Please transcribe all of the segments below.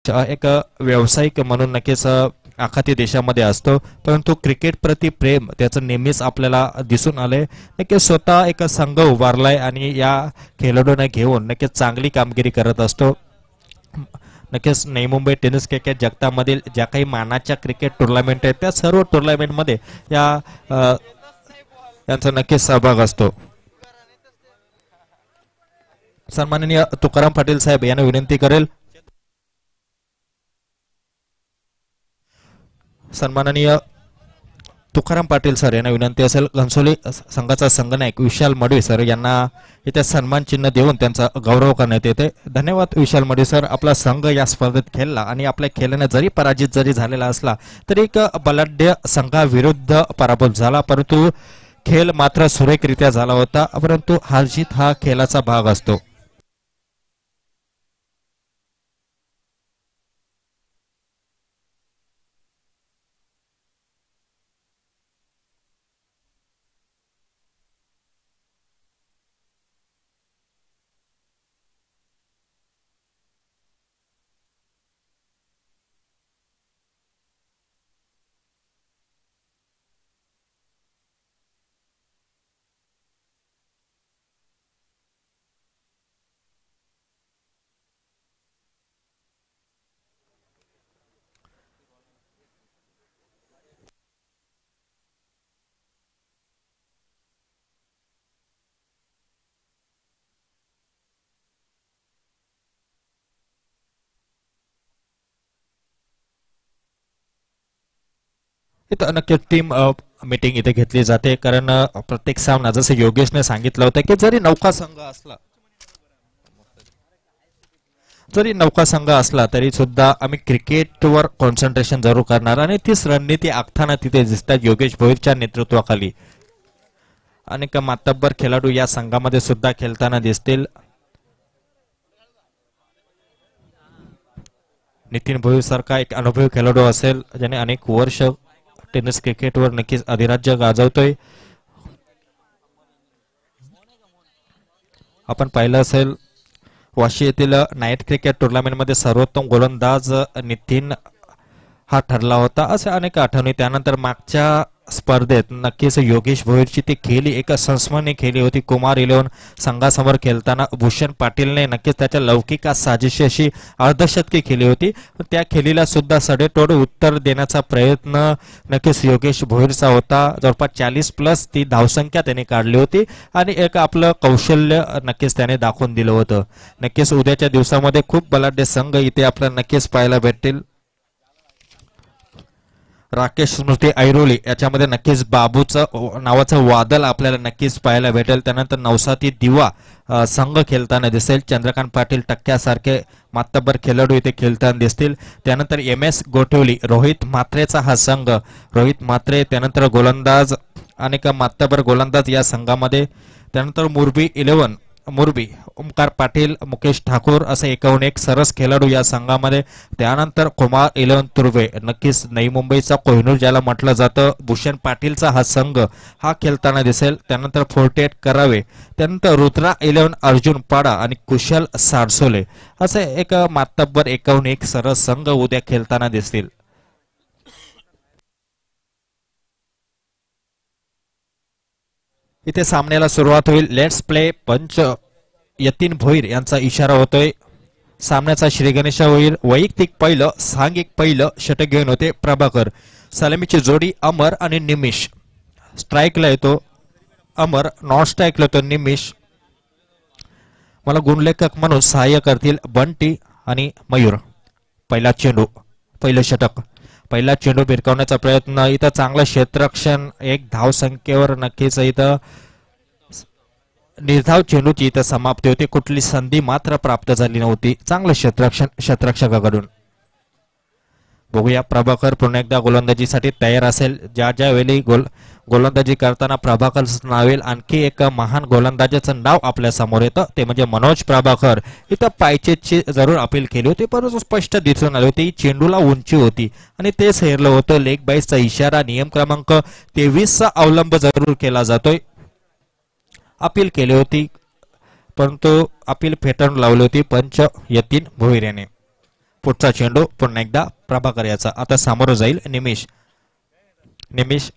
एक व्यावसायिक म्हणून नक्कीच आखाती देशामध्ये असतो, परंतु क्रिकेट प्रति प्रेम त्याचं नेहमीच आपल्याला दिसून आलंय. नक्कीच स्वतः एक संघ उभारलाय आणि या खेळाडूंना घेऊन नक्कीच चांगली कामगिरी करत असतो. नक्कीच नवी मुंबई टेनिस क्रिकेट जगतामधील ज्या काही मानाच्या क्रिकेट टुर्नामेंट आहेत त्या सर्व टुर्नामेंटमध्ये यांचा नक्कीच सहभाग असतो. सन्माननीय तुकाराम पाटील साहेब यांना विनंती करेल. सन्माननीय तुकाराम पाटील सर यांना विनंती असेल घनसोली संघाचा संघनायक विशाल मडवी सर यांना इथे सन्मान चिन्ह देऊन त्यांचा गौरव करण्यात येते. धन्यवाद विशाल मडवी सर. आपला संघ या स्पर्धेत खेळला आणि आपल्या खेळाने जरी पराजित जरी झालेला असला तरी एक बलाढ्य संघाविरुद्ध पराभूत झाला, परंतु खेळ मात्र सुरेखरित्या झाला होता. परंतु हार जीत हा खेळाचा भाग असतो. इथं नक्कीच टीम मीटिंग इथे घेतली जाते, कारण प्रत्येक सामना जसं योगेशने सांगितलं होतं की जरी नौका संघ असला तरी सुद्धा आम्ही क्रिकेटवर कॉन्सन्ट्रेशन जरूर करणार आणि तीच रणनीती आखताना तिथे दिसतात योगेश भोईरच्या नेतृत्वाखाली. अनेक मातब्बर खेळाडू या संघामध्ये सुद्धा खेळताना दिसतील. नितीन भोईर सारखा एक अनुभवी खेळाडू असेल ज्याने अनेक वर्ष टेनिस क्रिकेटवर नक्कीच अधिराज्य गाजवतोय. आपण पाहिलं असेल वाशी येथील नाईट क्रिकेट टुर्नामेंटमध्ये सर्वोत्तम गोलंदाज नितीन हा ठरला होता, असे अनेक आठवणी. त्यानंतर मागच्या स्पर्धेत नक्कीच योगेश भोईरची ती खेळी एक संस्मरणीय खेळी होती. कुमार 11 संघासमोर खेळताना भूषण पाटीलने नक्कीच त्याच्या लौकिक साजेशी अशी अर्धशतकी खेळली होती. त्या खेळीला सुद्धा सडेतोड उत्तर देण्याचा प्रयत्न नक्कीच योगेश भोईरचा होता. जवळपास 40+ ती धावसंख्या त्याने काढली होती आणि एक आपलं कौशल्य नक्कीच त्याने दाखवून दिलं होतं. नक्कीच उद्याच्या दिवसामध्ये खूप बलाढ्य संघ इथे आपल्याला नक्कीच पाहायला भेटतील. राकेश स्मृती ऐरोली याच्यामध्ये नक्कीच बाबूचं नावाचं वादळ आपल्याला नक्कीच पाहायला भेटेल. त्यानंतर नवसाती दिवा संघ खेळताना दिसेल. चंद्रकांत पाटील टक्क्यासारखे मातब्बर खेळाडू इथे खेळताना दिसतील. त्यानंतर MS गोठवली रोहित म्हात्रेचा हा संघ, रोहित म्हात्रे. त्यानंतर गोलंदाज अनेक मातब्बर गोलंदाज या संघामध्ये. त्यानंतर मुरबी ओमकार पाटील, मुकेश ठाकूर असे एकूण एक सरस खेळाडू या संघामध्ये. त्यानंतर कुमार 11 तुर्वे नक्कीच नवी मुंबईचा कोहिनूर ज्याला म्हटलं जातं, भूषण पाटीलचा हा संघ हा खेळताना दिसेल. त्यानंतर 48 करावे. त्यानंतर रुद्रा 11 अर्जुन पाडा आणि कुशल सारसोले असे एक मातब्बर एकूण एक सरस संघ उद्या खेळताना दिसतील. इथे सामन्याला सुरुवात होईल. Let's play. पंच यतीन भोईर यांचा इशारा होतोय. सामन्याचा श्रीगणेशा होईल. वैयक्तिक पहिलं, सांघिक पहिलं षटक घेऊन होते प्रभाकर. सलामीची जोडी अमर आणि निमिष. स्ट्राईकला येतो अमर, नॉन स्ट्राईकला येतो निमिष. मला गुणलेखक म्हणून सहाय्य करतील बंटी आणि मयूर. पहिला चेंडू, पहिलं षटक, पहिला चेंडू भिरकावण्याचा प्रयत्न. इथं चांगलं क्षेत्ररक्षण, एक धाव संख्येवर नक्कीच इथं निर्धाव चेंडूची इथं समाप्ती होती. कुठली संधी मात्र प्राप्त झाली नव्हती. चांगलं क्षेत्ररक्षकाकडून. बघूया प्रभाकर पुन्हा एकदा गोलंदाजीसाठी तयार असेल. ज्या वेळी गोलंदाजी करताना प्रभाकर नावेल आणखी एक महान गोलंदाजाचं नाव आपल्या समोर येतं, ते म्हणजे मनोज प्रभाकर. इथं पायचेची जरूर अपील केली होती, परंतु स्पष्ट दिसून आली होती चेंडूला उंची होती आणि तेच हेरलं होतं. लेग बाईसचा इशारा नियम क्रमांक 23चा अवलंब जरूर केला जातोय. अपील केली होती परंतु अपील फेटाळून लावली होती पंच यतीन भोईर याने. पुढचा चेंडू पुन्हा एकदा प्रभाकर याचा. आता समोर जाईल निमिष. निमिष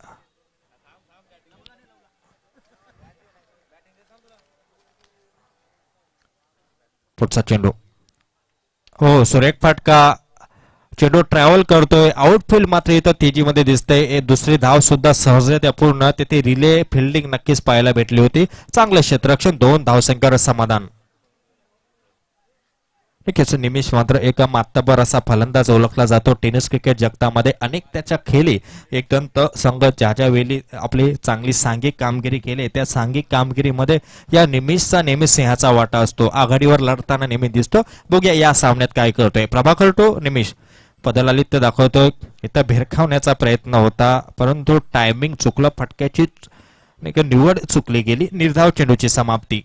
पुढचा चेंडू. हो, सुरेख फाटका. चेंडू ट्रॅव्हल करतोय. आउटफील्ड मात्र इथं तेजीमध्ये दिसतंय. दुसरी धाव सुद्धा सहजरित्या पूर्ण. तिथे रिले फिल्डिंग नक्कीच पाहायला भेटली होती. चांगलं क्षेत्ररक्षण. 2 धावसंख्येवर समाधान. नक्कीच निमिष मात्र एक मातबर असा फलंदाज ओळखला जातो टेनिस क्रिकेट जगतामध्ये. अनेक त्याच्या खेळी एकदंत संघ ज्या वेळी आपली चांगली सांघिक कामगिरी केली त्या सांघिक कामगिरीमध्ये या निमिषचा नेहमी सिंहाचा वाटा असतो. आघाडीवर लढताना नेहमी दिसतो. बघूया या सामन्यात काय करतोय. प्रभाकर टू निमिष. पदलालित्य दाखवतोय. इथं भिरखावण्याचा प्रयत्न होता परंतु टायमिंग चुकलं. फटक्याची निवड चुकली गेली. निर्धाव चेंडूची समाप्ती.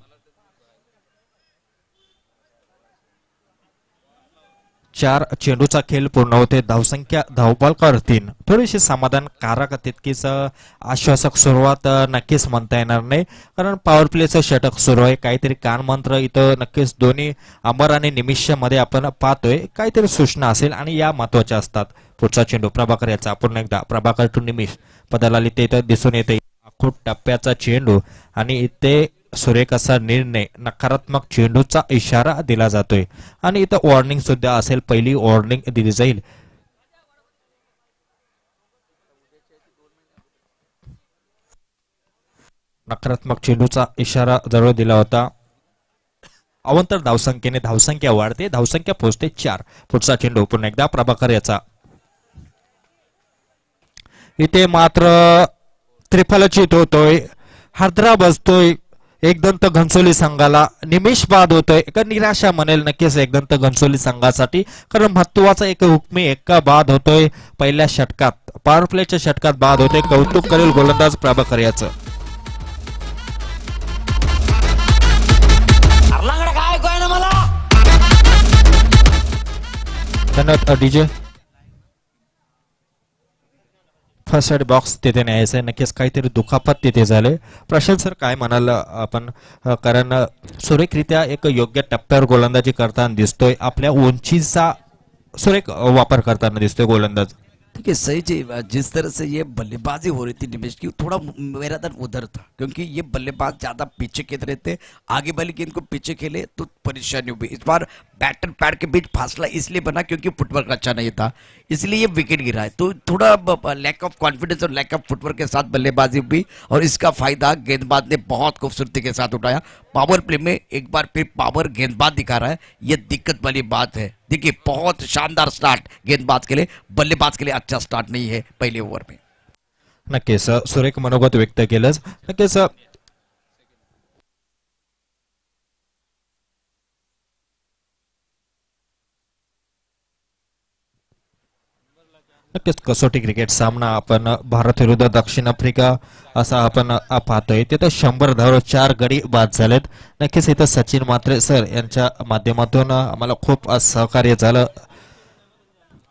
4 चेंडूचा खेळ पूर्ण होते. धावसंख्या धावबालकर 3. थोडीशी समाधानकारक तितकीच आश्वासक सुरुवात नक्कीच म्हणता येणार नाही कारण पॉवर प्लेचं षटक सुरू आहे. काहीतरी कानमंत्र इथं नक्कीच दोन्ही अमर आणि निमिष मध्ये आपण पाहतोय. काहीतरी सूचना असेल आणि या महत्वाच्या असतात. पुढचा चेंडू प्रभाकर याचा. पुन्हा एकदा प्रभाकर टू निमिष. पदाला इथं दिसून येते आखूट टप्प्याचा चेंडू आणि इथे सुरेख असा निर्णय. नकारात्मक चेंडूचा इशारा दिला जातोय आणि इथं वॉर्निंग सुद्धा असेल. पहिली वॉर्निंग दिली जाईल. नकारात्मक चेंडूचा इशारा जरूर दिला होता. अवंतर धावसंख्येने धावसंख्या वाढते. धावसंख्या पोहोचते 4. पुढचा चेंडू पुन्हा एकदा प्रभाकर याचा. इथे मात्र त्रिफलचित होतोय. हादरा बसतोय एकदंत घनसोली संघाला. निमिष बाद होतोय. एक निराशा म्हणेल नक्कीच एकदंत घनसोली संघासाठी कारण महत्वाचा एक हुकमी एका बाद होतोय. पहिल्या षटकात पॉवर प्लेच्या षटकात बाद होतोय. कौतुक करेल गोलंदाज प्रभाकर याचं. धन्यवाद डीजे. फर्स्ट साइड बॉक्स तिथे न्यायचं. नक्कीच काहीतरी दुखापत तिथे झाले. प्रशांत सर काय म्हणाल आपण कारण सुरेखरित्या एक योग्य टप्प्यावर गोलंदाजी करताना दिसतोय. आपल्या उंचीचा सुरेख वापर करताना दिसतोय गोलंदाज. ठीक है सही जी. जिस तरह से ये बल्लेबाजी हो रही थी निमिष की थोड़ा मेरा दर उधर था क्योंकि ये बल्लेबाज ज्यादा पीछे खेल रहे थे. आगे वाली गेंद को पीछे खेले तो परेशानी हुई. इस बार बैटर पैड के बीच फासला इसलिए बना क्योंकि फुटवर्क अच्छा नहीं था इसलिए ये विकेट गिरा है. तो थोड़ा लैक ऑफ कॉन्फिडेंस और लैक ऑफ फुटवर्क के साथ बल्लेबाजी हुई और इसका फायदा गेंदबाज ने बहुत खूबसूरती के साथ उठाया. पावर प्ले में एक बार फिर पावर गेंदबाज दिखा रहा है. ये दिक्कत वाली बात है. देखिए बहुत शानदार स्टार्ट गेंदबाज के लिए. बल्लेबाज के लिए अच्छा स्टार्ट नहीं है पहले ओव्हर में. नक्कीच सुरेख मनोगत व्यक्त केलंच. नक्कीच नक्कीच कसोटी क्रिकेट सामना आपण भारत विरुद्ध दक्षिण आफ्रिका असा आपण पाहतोय. तिथं 100 धाव 4 गडी बाद झालेत. नक्कीच इथं सचिन म्हात्रे सर यांच्या माध्यमातून आम्हाला खूप सहकार्य झालं.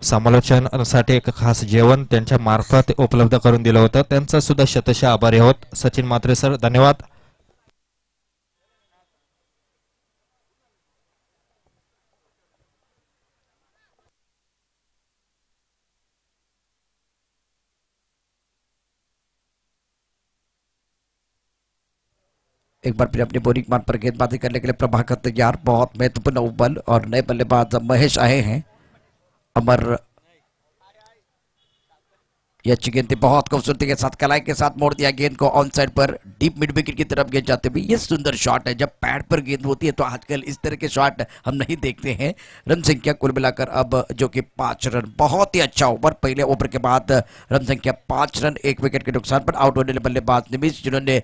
समालोचनासाठी एक खास जेवण त्यांच्या मार्फत उपलब्ध करून दिलं होतं. त्यांचा सुद्धा शतशः आभारी आहोत. सचिन म्हात्रे सर धन्यवाद. एक बार फिर अपनी बोरिंग मान पर गेंदबाजी करने के लिए प्रभाकर तैयार. बहुत महत्वपूर्ण ओवर और नए बल्लेबाज महेश आए हैं. अमर ये अच्छी गेंद थी. बहुत खूबसूरती के साथ कलाई के साथ मोड़ दिया गेंद को ऑन साइड पर. डीप मिड विकेट की तरफ गेंद जाते हुए ये सुंदर शॉट है. जब पैड पर गेंद होती है तो आजकल इस तरह के शॉट हम नहीं देखते हैं. रन संख्या कुल मिलाकर अब जो कि 5 रन. बहुत ही अच्छा ओवर. पहले ओवर के बाद रन संख्या 5 रन 1 विकेट के नुकसान पर आउट होने वाले बल्लेबाज निमिष जिन्होंने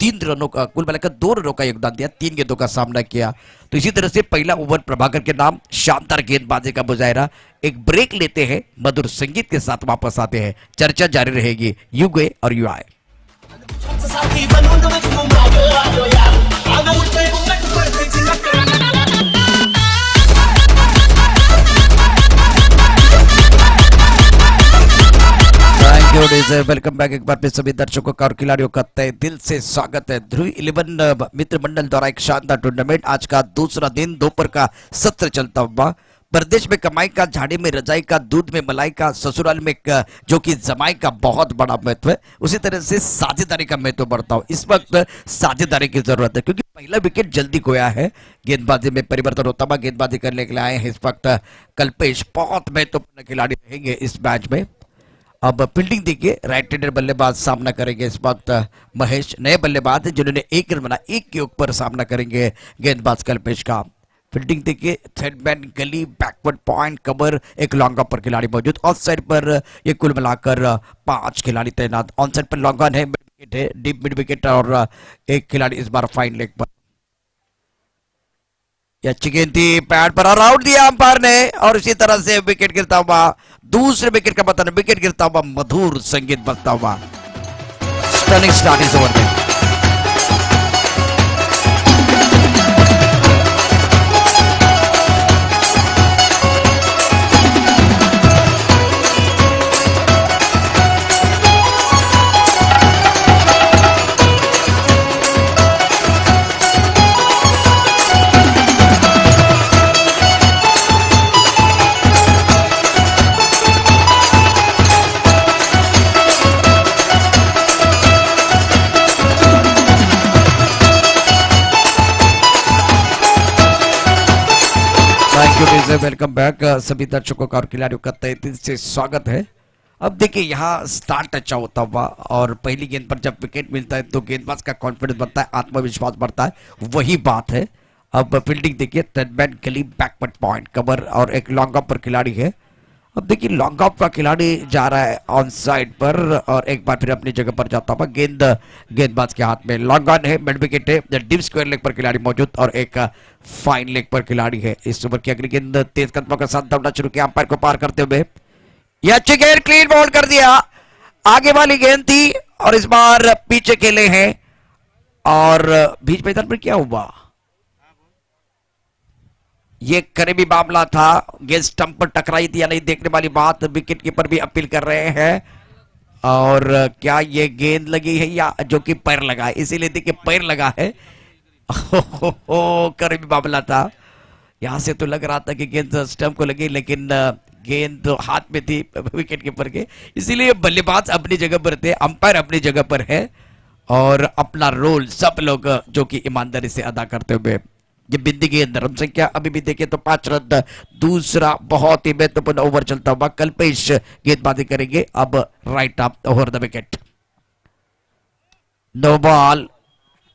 3 रनों का कुल मिलाकर 2 रनों का योगदान दिया. 3 गेंदों का सामना किया. तो इसी तरह से पहला ओवर प्रभाकर के नाम. शानदार गेंदबाजी का मुजाहिरा. एक ब्रेक लेते हैं. मधुर संगीत के साथ वापस आते हैं. चर्चा जारी रहेगी. यू गए और यू आए. Welcome back. एक बार फिर सभी दर्शकों का और खिलाड़ियों का तहे दिल से स्वागत है. ध्रुव 11 मित्र मंडल द्वारा एक शानदार टूर्नामेंट. आज का दूसरा दिन दोपहर का सत्र चलता हुआ परदेश में कमाई का, झाड़ी में रजाई का, दूध में मलाई का, ससुराल में जो कि जमाई का बहुत बड़ा महत्व है, उसी तरह से साझेदारी का महत्व बढ़ता हो। इस वक्त साझेदारी की जरूरत है क्योंकि पहला विकेट जल्दी खोया है। गेंदबाजी में परिवर्तन होता हुआ गेंदबाजी करने के लिए आए हैं इस वक्त कल्पेश, बहुत महत्वपूर्ण खिलाड़ी रहेंगे इस मैच में। अब फील्डिंग देखिए, राइट हैंडर बल्लेबाज सामना करेंगे इस वक्त महेश, नए बल्लेबाज हैं जिन्होंने 1 रन बना, 1 के ऊपर सामना करेंगे गेंदबाज कल्पेश का। फील्डिंग देखिए, थर्ड मैन, गली, बैकवर्ड पॉइंट, कवर, एक लॉन्ग ऑफ पर खिलाड़ी मौजूद। ऑफ साइड पर ये कुल मिलाकर 5 खिलाड़ी तैनात। ऑन साइड पर लॉन्ग ऑन है, मिड विकेट है, डीप मिड विकेट, और एक खिलाड़ी इस बार फाइन लेग पर। अच्छी गेंद थी, पैड पर और आउट दिया अंपायर ने, और इसी तरह से विकेट गिरता हुआ, दूसरे विकेट का पतन, विकेट गिरता हुआ, मधुर संगीत बजता हुआ। स्टनिंग स्टार्ट इस ओवर में। वेलकम बैक सभी दर्शकों का और खिलाड़ियों का तहे दिल से स्वागत है। अब देखिए यहाँ स्टार्ट अच्छा होता हुआ, और पहली गेंद पर जब विकेट मिलता है तो गेंदबाज का कॉन्फिडेंस बढ़ता है, आत्मविश्वास बढ़ता है, वही बात है। अब फील्डिंग देखिए, थर्ड मैन, गली, बैकवर्ड पॉइंट, कवर, और एक लॉन्ग ऑफ पर खिलाड़ी है। अब देखिए लॉन्ग ऑफ का खिलाड़ी जा रहा है ऑन साइड पर, और एक बार फिर अपनी जगह पर जाता हुआ, गेंदबाज के हाथ में लॉन्ग ऑन है, मिड विकेट है, डीप स्क्वायर लेग पर खिलाड़ी मौजूद, और एक फाइन लेग पर खिलाड़ी है। इस ओवर की अगली गेंद तेज कदमों के साथ दौड़ना शुरू किया अंपायर को पार करते हुए। यह अच्छी गेंद, क्लीन बॉल कर दिया, आगे वाली गेंद थी, और इस बार पीछे खेले हैं, और बीच मैदान पर क्या हुआ, ये करीबी मामला था, गेंद स्टंप पर टकराई थी या नहीं देखने वाली बात। विकेट कीपर भी अपील कर रहे हैं, और क्या ये गेंद लगी है या जो कि पैर लगा है, इसीलिए देखिए पैर लगा है। करीबी मामला था, यहां से तो लग रहा था कि गेंद स्टंप को लगी, लेकिन गेंद तो हाथ में थी विकेट कीपर के, इसीलिए बल्लेबाज अपनी जगह पर थे, अंपायर अपनी जगह पर है, और अपना रोल सब लोग जो कि ईमानदारी से अदा करते हुए। ये बिंदी गेंद, रन संख्या अभी भी देखें तो 5 रन, दूसरा बहुत ही महत्वपूर्ण ओवर चलता हुआ, कल्पेश गेंदबाजी करेंगे अब right up over the wicket. No ball,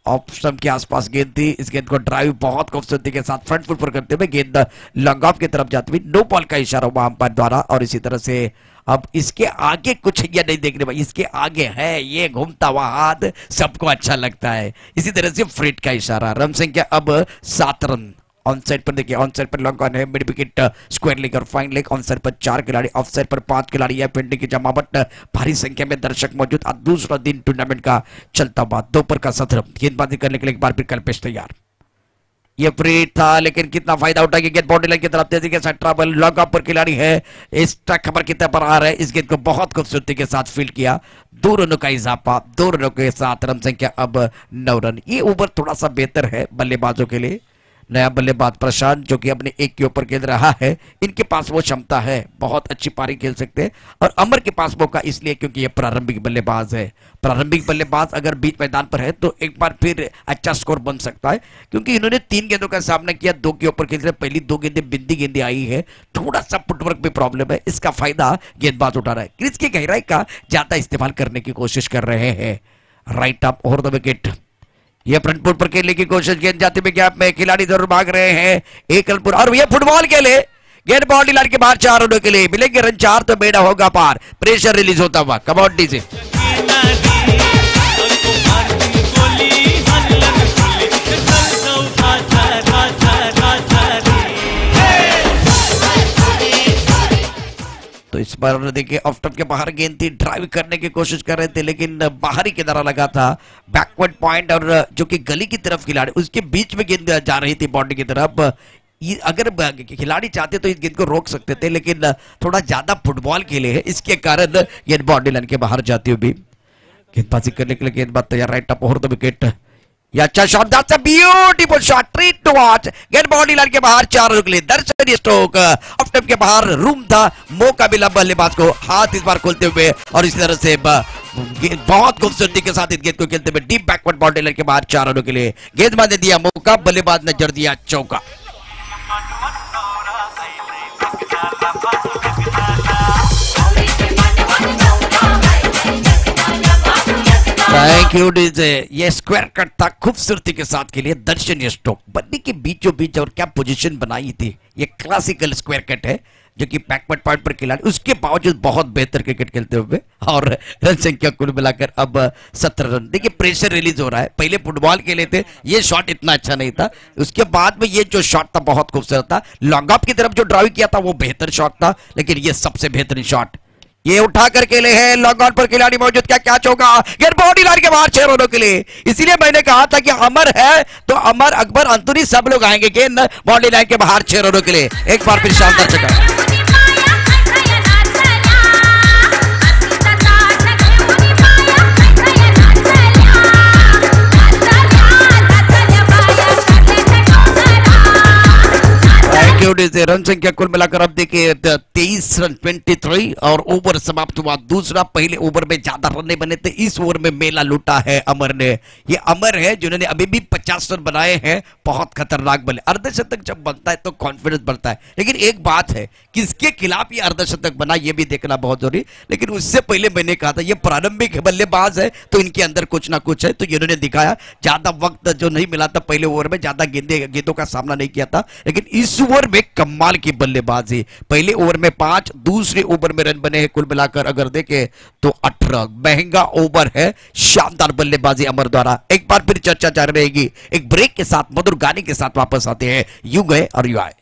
off stump के आसपास गेंद थी, इस गेंद को ड्राइव बहुत खूबसूरती के साथ फ्रंट फुट पर करते हुए गेंद लॉन्ग ऑफ की तरफ जाती हुई, नो बॉल का इशारा हुआ अंपायर द्वारा। और इसी तरह से अब इसके आगे कुछ या नहीं देखने भाई, इसके आगे है ये घूमता हुआ हाथ, सबको अच्छा लगता है, इसी तरह से फ्रिट का इशारा। रन संख्या अब 7 रन। ऑन साइड पर देखिए, ऑन साइड पर लॉन्ग ऑन है, मिड विकेट, स्क्वायर लेग और फाइन लेग। ऑन साइड पर 4 खिलाड़ी, ऑफ साइड पर 5 खिलाड़ी है। फील्डिंग की जमावट, भारी संख्या में दर्शक मौजूद। आज दूसरा दिन टूर्नामेंट का चलता हुआ, दोपहर का सत्र, गेंदबाजी करने के लिए एक बार फिर कल्पेश तैयार। ये फ्री था, लेकिन कितना फायदा उठाएगी गेंद बाउंड्री लाइन की तरफ, तेजी के साथ ट्रबल, लॉन्ग ऑफ पर खिलाड़ी है, इस ट्रैक खबर की तरफ आ रहा है, इस गेंद को बहुत खूबसूरती के साथ फील्ड किया, 2 रनों का इजाफा, 2 रनों के साथ रन संख्या अब 9 रन। ये ओवर थोड़ा सा बेहतर है बल्लेबाजों के लिए। नया बल्लेबाज प्रशांत जो कि अपने 1 के ऊपर खेल रहा है, इनके पास वो क्षमता है, बहुत अच्छी पारी खेल सकते हैं। और अमर के पास मौका इसलिए क्योंकि ये प्रारंभिक बल्लेबाज है। प्रारंभिक बल्लेबाज अगर बीच मैदान पर है तो एक बार फिर अच्छा स्कोर बन सकता है, क्योंकि इन्होंने 3 गेंदों का सामना किया, 2 के ऊपर खेल रहे, पहली 2 गेंदें बिंदी गेंदें आई है, थोड़ा सा फुटवर्क में प्रॉब्लम है, इसका फायदा गेंदबाज उठा रहा है। क्रीज की गहराई का ज्यादा इस्तेमाल करने की कोशिश कर रहे हैं। Right up over the wicket, ये फ्रंट फुट पर खेलने की कोशिश, गेंद जाते हुए गैप में, खिलाड़ी जरूर भाग रहे हैं, 1 रन पूरा, और ये फुटबॉल के लिए गेंद बाउंड्री लाइन के बाहर 4 रनों के लिए मिलेंगे रन 4 तो बेड़ा होगा पार। प्रेशर रिलीज होता हुआ कमांडी से तो इस बार देखिए ऑफ टॉप के बाहर गेंद थी, ड्राइव करने की कोशिश कर रहे थे, लेकिन बाहरी किनारा लगा था, बैकवर्ड पॉइंट, और जो कि गली की तरफ खिलाड़ी, उसके बीच में गेंद जा रही थी बाउंड्री की तरफ। अगर खिलाड़ी चाहते तो इस गेंद को रोक सकते थे, लेकिन थोड़ा ज्यादा फुटबॉल खेले हैं, इसके कारण गेंद बाउंड्री लाइन के बाहर जाती हुई भी। गेंदबाजी करने के लिए गेंदबाज तैयार, right up over the wicket. ये अच्छा shot, that's a beautiful shot, treat to watch. गेंद बाउंड्री लाइन के बाहर, 4 रनों के लिए दर्शनीय स्ट्रोक। ऑफ स्टंप के बाहर रूम था, मौका मिला बल्लेबाज को हाथ इस बार खोलते हुए और इस तरह से बहुत खूबसूरती के साथ इस गेंद को खेलते हुए डीप बैकवर्ड बाउंड्री लाइन के बाहर 4 रनों के लिए। गेंदबाज ने दिया मौका, बल्लेबाज ने जड़ दिया चौका। Thank you DJ. ये स्क्वायर कट था खूबसूरती के साथ के लिए दर्शनीय स्ट्रोक। बल्ले के बीचों बीच और क्या पोजीशन बनाई थी, ये क्लासिकल स्क्वायर कट है जो कि बैकवर्ड पॉइंट पर खिलाड़ी, उसके बावजूद बहुत बेहतर क्रिकेट खेलते हुए और रन संख्या कुल मिलाकर अब 17 रन। देखिए प्रेशर रिलीज हो रहा है, पहले फुटबॉल खेले थे, ये शॉट इतना अच्छा नहीं था, उसके बाद में ये जो शॉट था बहुत खूबसूरत था। लॉन्ग ऑफ की तरफ जो ड्राइव किया था वो बेहतर शॉट था, लेकिन ये सबसे बेहतरीन शॉट ये उठा करके ले है। लॉन्ग ऑन पर खिलाड़ी मौजूद, क्या क्या चौका, गेंद बाउंड्री लाइन के बाहर 6 रनों के लिए। इसीलिए मैंने कहा था कि अमर है तो अमर, अकबर, अंतुनी सब लोग आएंगे। गेंद बाउंड्री लाइन के बाहर 6 रनों के लिए। एक बार फिर शानदार छक्का। रन संख्या कुल मिलाकर अब देखिए 23 रन 23 और ओवर समाप्त हुआ दूसरा। पहले ओवर में ज्यादा रन नहीं बने थे, इस ओवर में मेला लूटा है अमर ने। ये अमर है जिन्होंने अभी भी 50 रन बनाए हैं, बहुत खतरनाक बल्ले। अर्धशतक जब बनता है तो कॉन्फिडेंस बढ़ता है, लेकिन एक बात है किसके खिलाफ ये अर्धशतक बना ये भी देखना बहुत जरूरी। लेकिन उससे पहले मैंने कहा था ये प्रारंभिक बल्लेबाज है तो इनके अंदर कुछ ना कुछ है, तो इन्होंने दिखाया। ज्यादा वक्त जो नहीं मिला था पहले ओवर में, ज्यादा गेंदों का सामना नहीं किया था, लेकिन इस ओवर में कमाल की बल्लेबाजी। पहले ओवर में 5, दूसरे ओवर में रन बने हैं कुल मिलाकर अगर देखें तो 18। महंगा ओवर है, शानदार बल्लेबाजी अमर द्वारा। एक बार फिर चर्चा जारी रहेगी, एक ब्रेक के साथ मधुर गाने के साथ वापस आते हैं। यू गए और यू आए।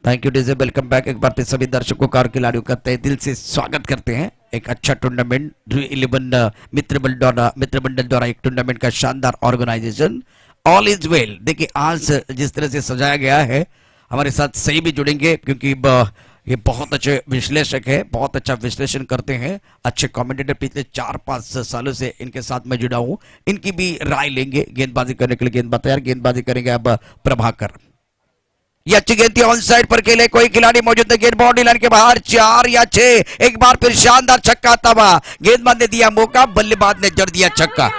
Thank you DJ, welcome back. एक बार फिर सभी दर्शकों का और खिलाड़ियों का तहे दिल से स्वागत करते हैं। एक अच्छा टूर्नामेंट ड्रीम 11 मित्रमंडल द्वारा एक टूर्नामेंट का शानदार ऑर्गेनाइजेशन, ऑल इज वेल। देखिए आज जिस तरह से सजाया गया है, हमारे साथ सही भी जुड़ेंगे क्योंकि ये बहुत अच्छे विश्लेषक है, बहुत अच्छा विश्लेषण करते हैं, अच्छे कमेंटेटर। पिछले 4-5 सालों से इनके साथ मैं जुड़ा हूं, इनकी भी राय लेंगे गेंदबाजी करने के लिए। गेंदबाज तैयार, गेंदबाजी करेंगे अब प्रभाकर। ये अच्छी गेंद थी ऑन साइड पर खेले, कोई खिलाड़ी मौजूद है। गेंद बाउंड्री लाइन के बाहर 4 या 6। एक बार फिर शानदार छक्का तबा। गेंदबाज ने दिया मौका, बल्लेबाज ने जड़ दिया छक्का।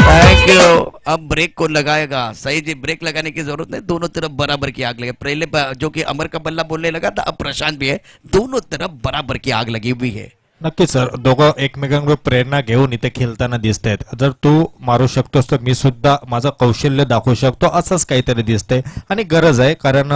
Thank you. अब ब्रेक कौन लगाएगा? सही जी, ब्रेक लगाने की जरूरत नहीं, दोनों तरफ बराबर की आग लगे। पहले जो कि अमर का बल्ला बोलने लगा था, अब प्रशांत भी है, दोनों तरफ बराबर की आग लगी हुई है। नक्की सर, दोघं एकमेकांकडून प्रेरणा घेऊन इथे खेळताना दिसत आहेत। जर तू मारू शकतोस तर मी सुद्धा माझं कौशल्य दाखवू शकतो, असंच काहीतरी दिसतंय आणि गरज आहे। कारण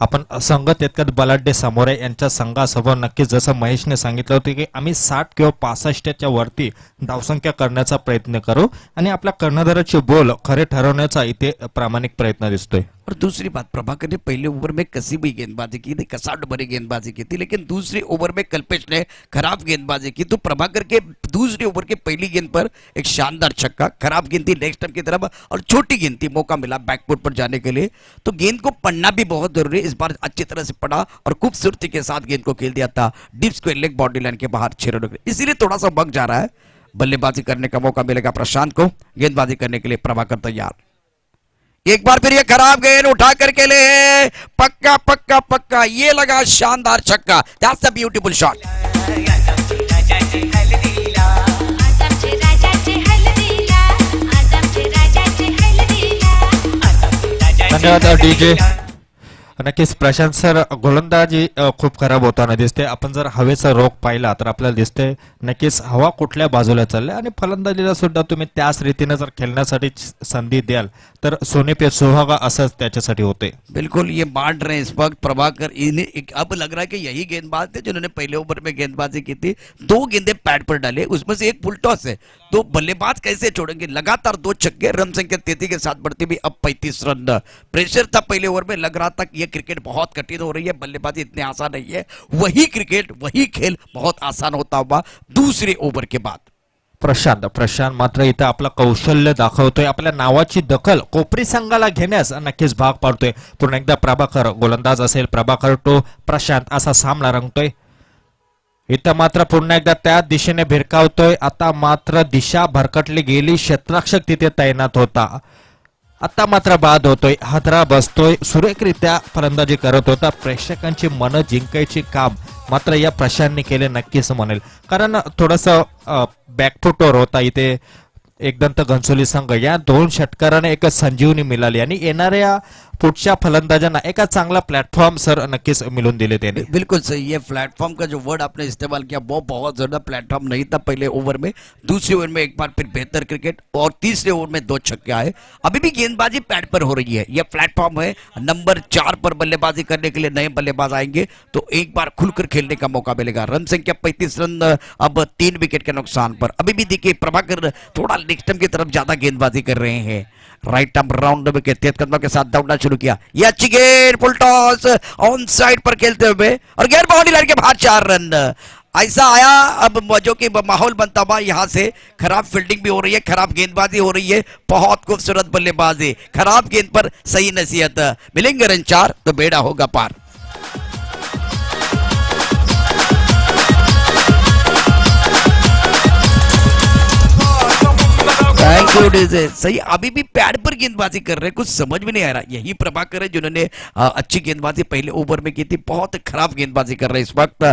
आपण संघ तितक्यात बलाढ्य समोर आहे। यांच्या संघासमोर नक्कीच जसं महेशने सांगितलं होतं की आम्ही 60 किंवा 65च्या वरती धावसंख्या करण्याचा प्रयत्न करू आणि आपल्या कर्णधाराचे बोल खरे ठरवण्याचा इथे प्रामाणिक प्रयत्न दिसतोय। और दूसरी बात, प्रभाकर ने पहले ओवर में कसी भी गेंदबाजी की थी, कसाट भरी गेंदबाजी की थी, लेकिन दूसरे ओवर में कल्पेश ने खराब गेंदबाजी की। तो प्रभाकर के दूसरे ओवर के पहली गेंद पर एक शानदार छक्का, खराब गेंद थी लेग स्टंप की तरफ और छोटी गेंद थी, मौका मिला बैकफुट पर जाने के लिए। तो गेंद को पढ़ना भी बहुत जरूरी है, इस बार अच्छी तरह से पढ़ा और खूबसूरती के साथ गेंद को खेल दिया था deep square leg boundary line के बाहर 6 रनों के लिए। इसीलिए थोड़ा सा बग जा रहा है। बल्लेबाजी करने का मौका मिलेगा प्रशांत को, गेंदबाजी करने के लिए प्रभाकर तैयार। एक बार फिर ये खराब गेंद उठा करके ले, पक्का पक्का पक्का, ये लगा शानदार छक्का। That's a beautiful shot. धन्यवाद डीजे। नक्कीच प्रशांत सर, गोलंदाजी खूप खराब होताना दिसते। आपण जर हवेचा रोग पाहिला तर आपल्याला दिसते नक्कीच हवा कुठल्या बाजूला चालली आणि फलंदाजीला सुद्धा तुम्ही त्याच रीतीने जर खेळण्यासाठी संधी द्याल तर सोने पे सुहागा असंच त्याच्यासाठी होते। बिल्कुल ये बांट रहे हैं इस वक्त प्रभाकर। इन्हें अब लग रहा है कि यही गेंदबाज थे जिन्होंने पहले ओवर में गेंदबाजी की थी। 2 गेंदे पैड पर डाले, उसमें से एक फुल टॉस है, तो बल्लेबाज कैसे छोड़ेंगे? लगातार 2 छक्के, रन संख्या 33 के साथ बढ़ती भी अब 35 रन। प्रेशर था पहले ओवर में, लग रहा था कि ये क्रिकेट बहुत कठिन हो रही है, बल्लेबाजी इतनी आसान नहीं है। वही क्रिकेट, वही खेल बहुत आसान होता हुआ दूसरे ओव्हर के बाद। प्रशांत मात्र इथं आपलं कौशल्य दाखवतोय, आपल्या नावाची दखल कोपरी संघाला घेण्यास नक्कीच भाग पाडतोय। पुन्हा एकदा प्रभाकर गोलंदाज असेल, प्रभाकर टू प्रशांत असा सामना रंगतोय। इथं मात्र पुन्हा एकदा त्या दिशेने भिरकावतोय। आता मात्र दिशा भरकटली गेली, क्षेत्ररक्षक तिथे तैनात होता, आता मात्र बाद होतोय, हादरा बसतोय, सुरेखरित्या फलंदाजी करत होता। प्रेक्षकांची मनं जिंकायची काम मात्र या प्रशांतने केले नक्कीच म्हणेल, कारण थोडस बॅकफुटवर होता इथे एकदंत घनसोली संघ। या दोन षटकाराने एक संजीवनी मिळाली आणि येणाऱ्या पुढच्या फलंदाजांना एका चांगला प्लेटफॉर्म सर नक्कीच मिळून दिले त्याने। बिल्कुल सही, ये प्लेटफॉर्म का जो वर्ड आपने इस्तेमाल किया वो बहुत ज्यादा, प्लेटफॉर्म नहीं था पहले ओवर में। दूसरे ओवर में एक बार फिर बेहतर क्रिकेट और तीसरे ओवर में 2 छक्के आए। अभी भी गेंदबाजी पैड पर हो रही है, यह प्लेटफॉर्म है। नंबर 4 पर बल्लेबाजी करने के लिए नए बल्लेबाज आएंगे तो एक बार खुलकर खेलने का मौका मिलेगा। रन संख्या 35 रन, अब 3 विकेट के नुकसान पर। अभी भी देखिए प्रभाकर थोड़ा लेग की तरफ ज्यादा गेंदबाजी कर रहे हैं। राइट आर्म राउंड में तेज कदमों के साथ दौड़ना शुरू किया। यह अच्छी गेंद, फुल टॉस ऑन साइड पर खेलते हुए और गेंद बाउंड्री लाइन के बाहर 4 रन। ऐसा आया अब जो कि माहौल बनता हुआ, यहां से खराब फील्डिंग भी हो रही है, खराब गेंदबाजी हो रही है, बहुत खूबसूरत बल्लेबाजी, खराब गेंद पर सही नसीहत। मिलेंगे रन 4 तो बेड़ा होगा पार। Thank you DJ. सही, अभी भी पैड पर गेंदबाजी कर रहे हैं, कुछ समझ में नहीं आ रहा। यही प्रभाकर है जिन्होंने अच्छी गेंदबाजी पहले ओवर में की थी, बहुत खराब गेंदबाजी कर रहे हैं इस वक्त।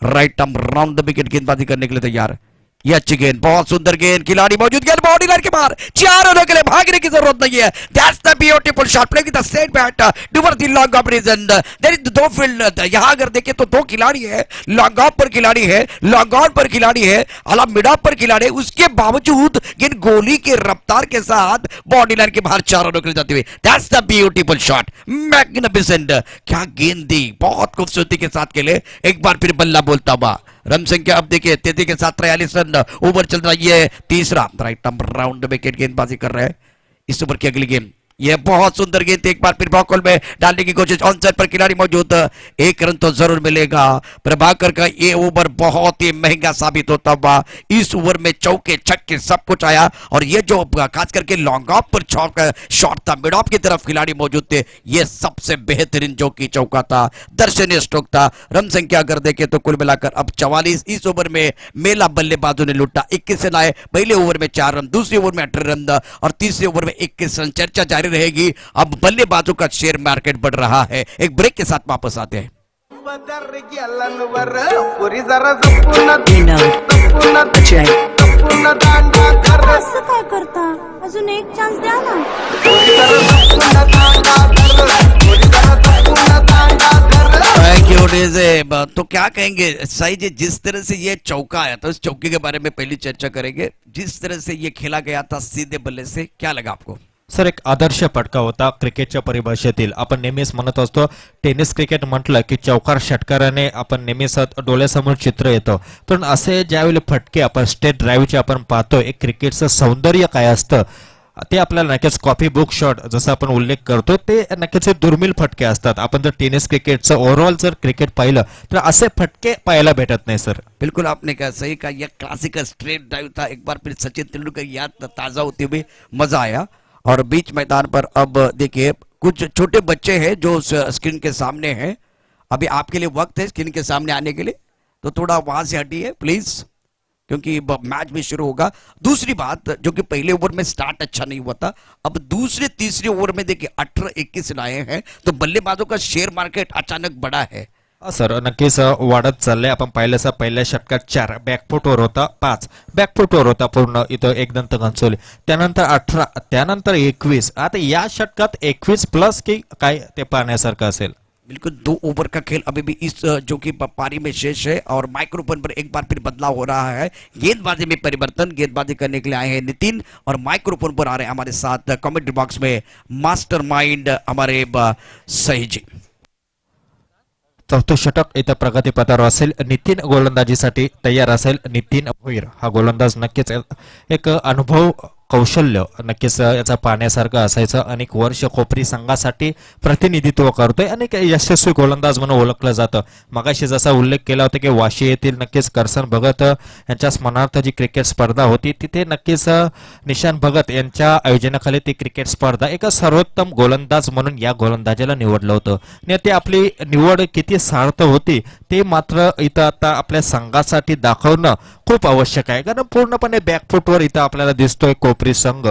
Right arm round the wicket गेंदबाजी करने के लिए तैयार। ये अच्छी गेंद, बहुत सुंदर गेंद, खिलाड़ी मौजूद, गेंद बाउंड्री लाइन के बाहर, 4 रनों के लिए भागने की जरूरत नहीं है। That's the beautiful shot play with the straight bat toward the long off region. There is 2 field, यहां अगर देखें तो 2 खिलाड़ी है, लॉन्ग ऑफ पर खिलाड़ी है, लॉन्ग ऑन पर खिलाड़ी है, अला मिड ऑफ पर खिलाड़ी है। उसके बावजूद गेंद गोली के रफ्तार के साथ बाउंड्री लाइन के बाहर 4 रनों के लिए जाती हुई। That's the beautiful shot, magnificent. क्या गेंद दी, बहुत खूबसूरती के साथ खेले। एक बार फिर बल्ला बोलता हुआ। रन संख्या अब देखिए 33 के साथ 43 रन, ओवर चल रहा है ये तीसरा। राइट आर्म राउंड विकेट गेंदबाजी कर रहे हैं इस ओवर की अगली गेंद। यह बहुत सुंदर गेंद, एक बार फिर बॉल में डालने की कोशिश, ऑन साइड पर खिलाड़ी मौजूद, 1 रन तो जरूर मिलेगा। प्रभाकर का ये ओवर बहुत ही महंगा साबित होता हुआ। इस ओवर में चौके छक्के सब कुछ आया और ये जो खास करके लॉन्ग ऑफ पर शॉट था, मिड ऑफ की तरफ खिलाड़ी मौजूद थे, ये सबसे बेहतरीन जो की चौका था, दर्शनीय स्ट्रोक था। रन संख्या अगर देखें तो कुल मिलाकर अब 44। इस ओवर में मेला बल्लेबाजों ने लूटा, 21 रन आए। पहले ओवर में 4 रन, दूसरे ओवर में 18 रन और तीसरे ओवर में 21 रन। चर्चा जारी रहेगी। अब बल्लेबाजों का शेयर मार्केट बढ़ रहा है। एक ब्रेक के साथ वापस आते हैं। काय करता, अजून एक चान्स द्या ना। Thank you DJ. तो क्या कहेंगे साई जी, जिस तरह से ये चौका आया था, उस चौके के बारे में पहली चर्चा करेंगे। जिस तरह से ये खेला गया था सीधे बल्ले से, क्या लगा आपको? सर, एक आदर्श फटका होता क्रिकेटच्या परिभाषेतील। आपण नेहमीच म्हणत असतो टेनिस क्रिकेट म्हटलं की चौकार षटकाराने आपण नेहमीच डोळ्यासमोर चित्र येतं, पण असे ज्यावेळी फटके आपण स्टेट ड्राईव्हचे आपण पाहतो, एक क्रिकेटचं सौंदर्य काय असतं ते आपल्याला नक्कीच कॉपी बुक शॉट जसं आपण उल्लेख करतो ते नक्कीच दुर्मिळ फटके असतात। आपण जर टेनिस क्रिकेटचं ओव्हरऑल जर क्रिकेट पाहिलं तर असे फटके पाहायला भेटत नाही सर। बिल्कुल आपने कहा सही कहा, यह क्लासिकल स्ट्रेट ड्राइव था। एक बार फिर सचिन तेंदुलकर याद ताजा होते हुए मजा आया। और बीच मैदान पर अब देखिए कुछ छोटे बच्चे हैं जो स्क्रीन के सामने हैं। अभी आपके लिए वक्त है स्क्रीन के सामने आने के लिए, तो थोड़ा वहां से हटिए प्लीज, क्योंकि मैच भी शुरू होगा। दूसरी बात, जो कि पहले ओवर में स्टार्ट अच्छा नहीं हुआ था, अब दूसरे तीसरे ओवर में देखिए 18-21 लाए हैं, तो बल्लेबाजों का शेयर मार्केट अचानक बढ़ा है। सर, नक्कीच वाढत चाललंय। आपण पाहिलं पहिल्या षटकात 4 बॅकफुटवर होता, 5 बॅकफुटवर होता पूर्ण इथं एकदंत घनसोली, त्यानंतर 18, त्यानंतर 21, आता या षटकात 21 प्लस की काय ते पाहण्यासारखं असेल। बिल्कुल 2 ओवर का खेल अभी भी इस जो कि पारी में शेष है और माइक्रोफोन पर एक बार फिर बदलाव हो रहा है। गेंदबाजी में परिवर्तन, गेंदबाजी करने के लिए आए हैं नितिन और माइक्रोफोन पर आ रहे हैं हमारे साथ कमेंट्री बॉक्स में मास्टरमाइंड हमारे सही जी। चौथं षटक इथं प्रगतीपथावर असेल, नितीन गोलंदाजीसाठी तयार असेल। नितीन भोईर हा गोलंदाज नक्कीच एक अनुभव कौशल्य नक्कीच याचा पाहण्यासारखं असायचं. अनेक वर्ष कोपरी संघासाठी प्रतिनिधित्व करतोय आणि एक यशस्वी गोलंदाज म्हणून ओळखलं जातं. मगाशी जसा उल्लेख केला होता की वाशी येथील नक्कीच करसन भगत यांच्या स्मरणार्थ जी क्रिकेट स्पर्धा होती तिथे नक्कीच निशान भगत यांच्या आयोजनाखाली ती क्रिकेट स्पर्धा एका सर्वोत्तम गोलंदाज म्हणून या गोलंदाजाला निवडलं होतं. आणि ते आपली निवड किती सार्थ होती ते मात्र इथं आता आपल्या संघासाठी दाखवणं खूप आवश्यक आहे. कारण पूर्णपणे बॅकफुटवर इथं आपल्याला दिसतोय कोपरी संघ.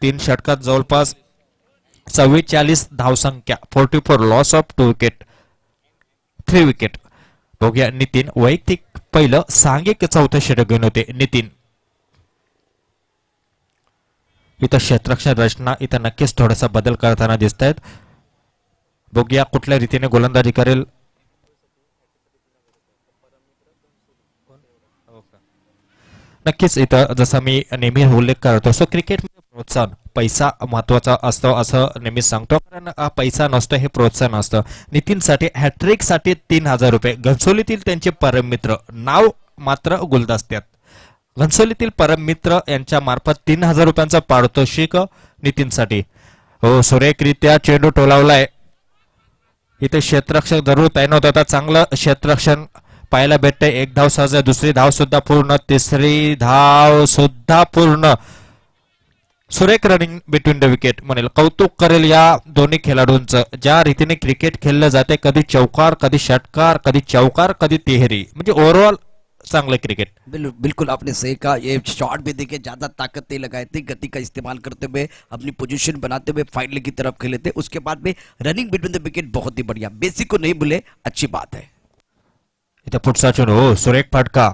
3 षटकात जवळपास 44 धावसंख्या, 44 लॉस ऑफ 2 विकेट, 3 विकेट. बघूया नितीन वैयक्तिक पहिलं सांघिक चौथं षटक घेऊन होते. नितीन इथं क्षेत्ररक्षण रचना इथं नक्कीच थोडासा बदल करताना दिसत आहेत. बघूया कुठल्या रीतीने गोलंदाजी करेल. नक्कीच इथं जसं मी नेहमी उल्लेख करतो सो क्रिकेटमध्ये प्रोत्साहन पैसा महत्वाचा असतो असं नेहमीच सांगतो. कारण पैसा नसतो हे प्रोत्साहन असतं. नितीनसाठी हॅट्रिकसाठी 3,000 रुपये. घनसोलीतील त्यांचे परम मित्र, नाव मात्र गुलदस्त्यात. घनसोलीतील परम मित्र यांच्या मार्फत 3,000 रुपयांचा पारितोषिक नितीनसाठी. हो, सुरेखरित्या चेंडू टोलावलाय. इथे क्षेत्ररक्षक जरूर तैनात होता. चांगलं क्षेत्ररक्षण पाहायला भेटतंय. एक धाव सहज, दुसरी धाव सुद्धा पूर्ण, तिसरी धाव सुद्धा पूर्ण. सुरेख रनिंग बिटवीन द विकेट म्हणेल. कौतुक करेल या दोन्ही खेळाडूंचं. ज्या रीतीने क्रिकेट खेळलं जाते, कधी चौकार, कधी षटकार, कधी चौकार, कधी तिहेरी, म्हणजे ओव्हरऑल चांगलं क्रिकेट. बिल्कुल आपने सही कहा. ये शॉट भी देखिए ज्यादा ताकत नहीं लगाए थे, गति का इस्तेमाल करते हुए अपनी पोजीशन बनाते हुए फाइनल की तरफ खेले थे. उसके बाद में रनिंग बिटवीन द विकेट बहुत ही बढ़िया. बेसिक को नहीं भूले, अच्छी बात है. इथे पुढचा चेंडू, हो सुरेख फटका.